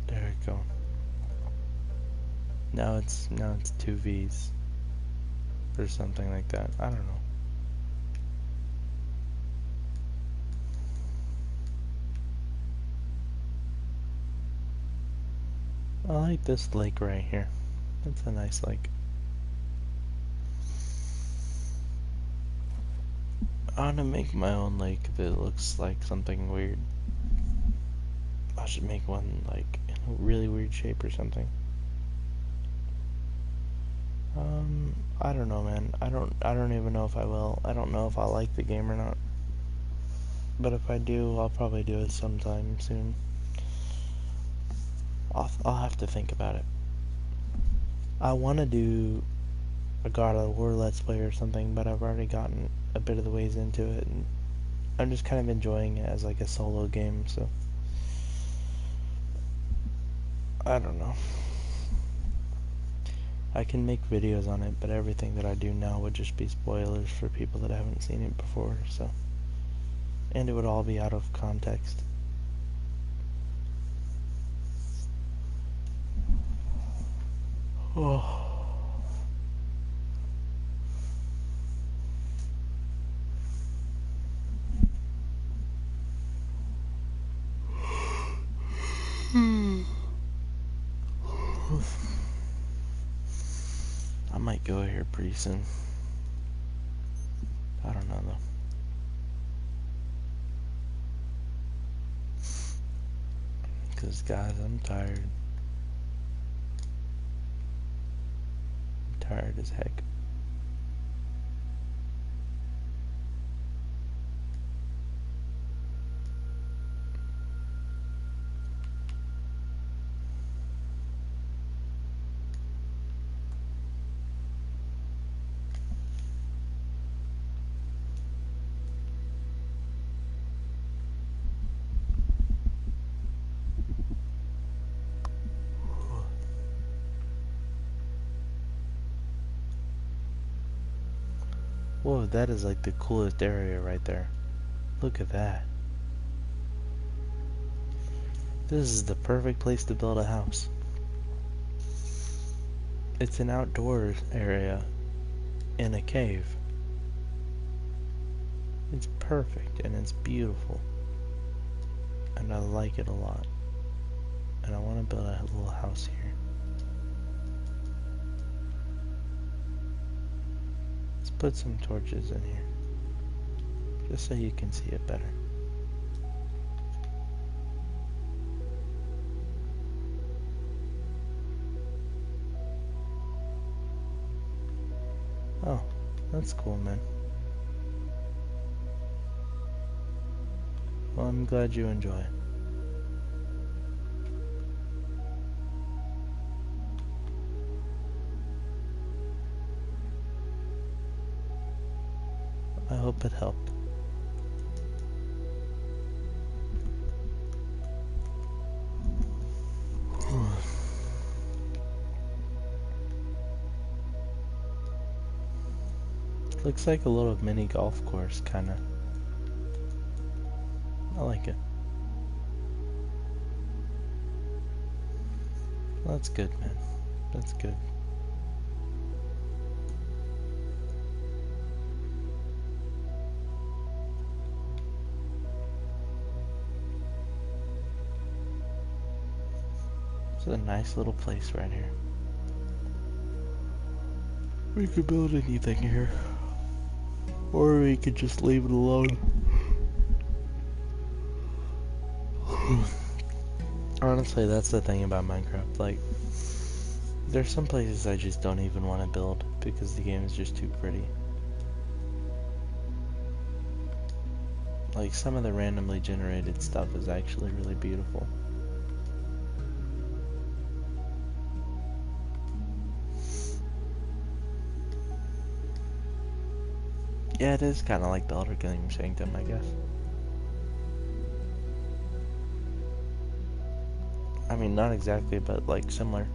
There we go. Now it's 2 V's or something like that. I don't know. I like this lake right here. It's a nice lake. I want to make my own lake that looks like something weird. I should make one like in a really weird shape or something. I don't know, man. I don't even know if I will. I don't know if I'll like the game or not. But if I do, I'll probably do it sometime soon. I'll have to think about it. I want to do a God of War Let's Play or something, but I've already gotten a bit of the ways into it, and I'm just kind of enjoying it as like a solo game, so I don't know. I can make videos on it, but everything that I do now would just be spoilers for people that haven't seen it before, so. And it would all be out of context. Oh. I might go here pretty soon. I don't know though. Because guys, I'm tired. I'm tired as heck. Whoa, that is like the coolest area right there. Look at that. This is the perfect place to build a house. It's an outdoors area in a cave. It's perfect and it's beautiful. And I like it a lot. And I want to build a little house here. Let's put some torches in here. Just so you can see it better. Oh, that's cool, man. Well, I'm glad you enjoy it. I hope it helped. Looks like a little mini golf course, kinda. I like it. Well, that's good, man. That's good. It's a nice little place right here. We could build anything here. Or we could just leave it alone. Honestly, that's the thing about Minecraft. Like, there's some places I just don't even want to build because the game is just too pretty. Like, some of the randomly generated stuff is actually really beautiful. Yeah, it is kind of like the Elder Game Sanctum, I guess. I mean, not exactly, but like similar.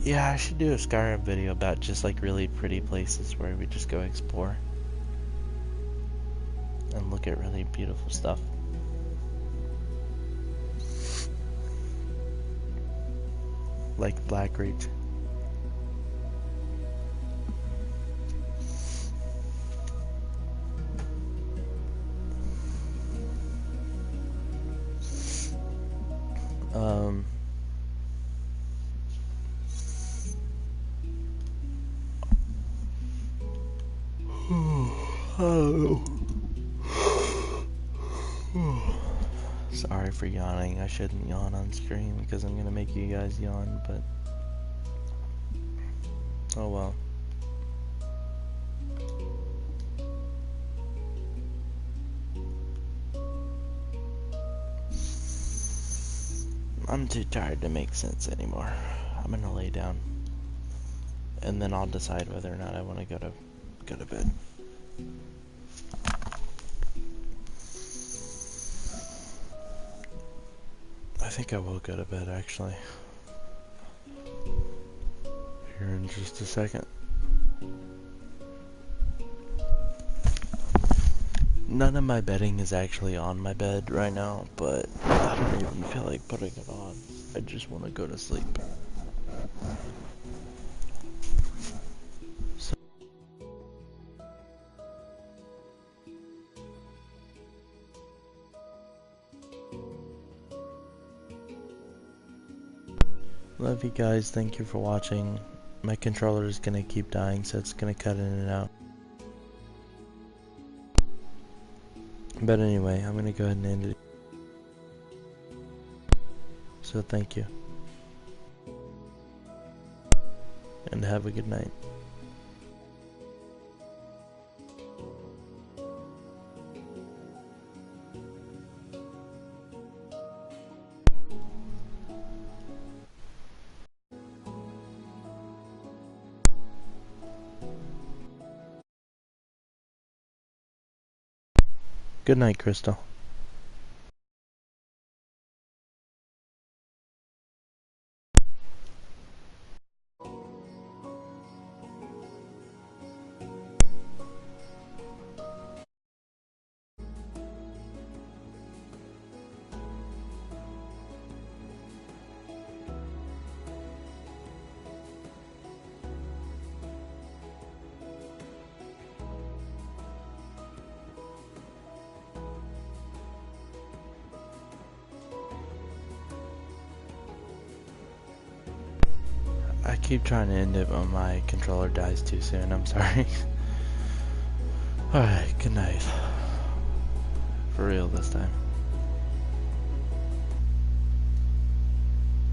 Yeah, I should do a Skyrim video about just like really pretty places where we just go explore and look at really beautiful stuff. Like Blackreach. Sorry for yawning. I shouldn't yawn on stream because I'm gonna make you guys yawn, but oh well. I'm too tired to make sense anymore. I'm gonna lay down, and then I'll decide whether or not I want to go to bed. I think I will go to bed actually. Here in just a second. None of my bedding is actually on my bed right now, but I don't even feel like putting it on. I just want to go to sleep. So love you guys, thank you for watching. My controller is gonna keep dying, so it's gonna cut in and out. But anyway, I'm gonna go ahead and end it. So thank you. And have a good night. Good night, Crystal. I keep trying to end it, but my controller dies too soon. I'm sorry. Alright, good night. For real this time.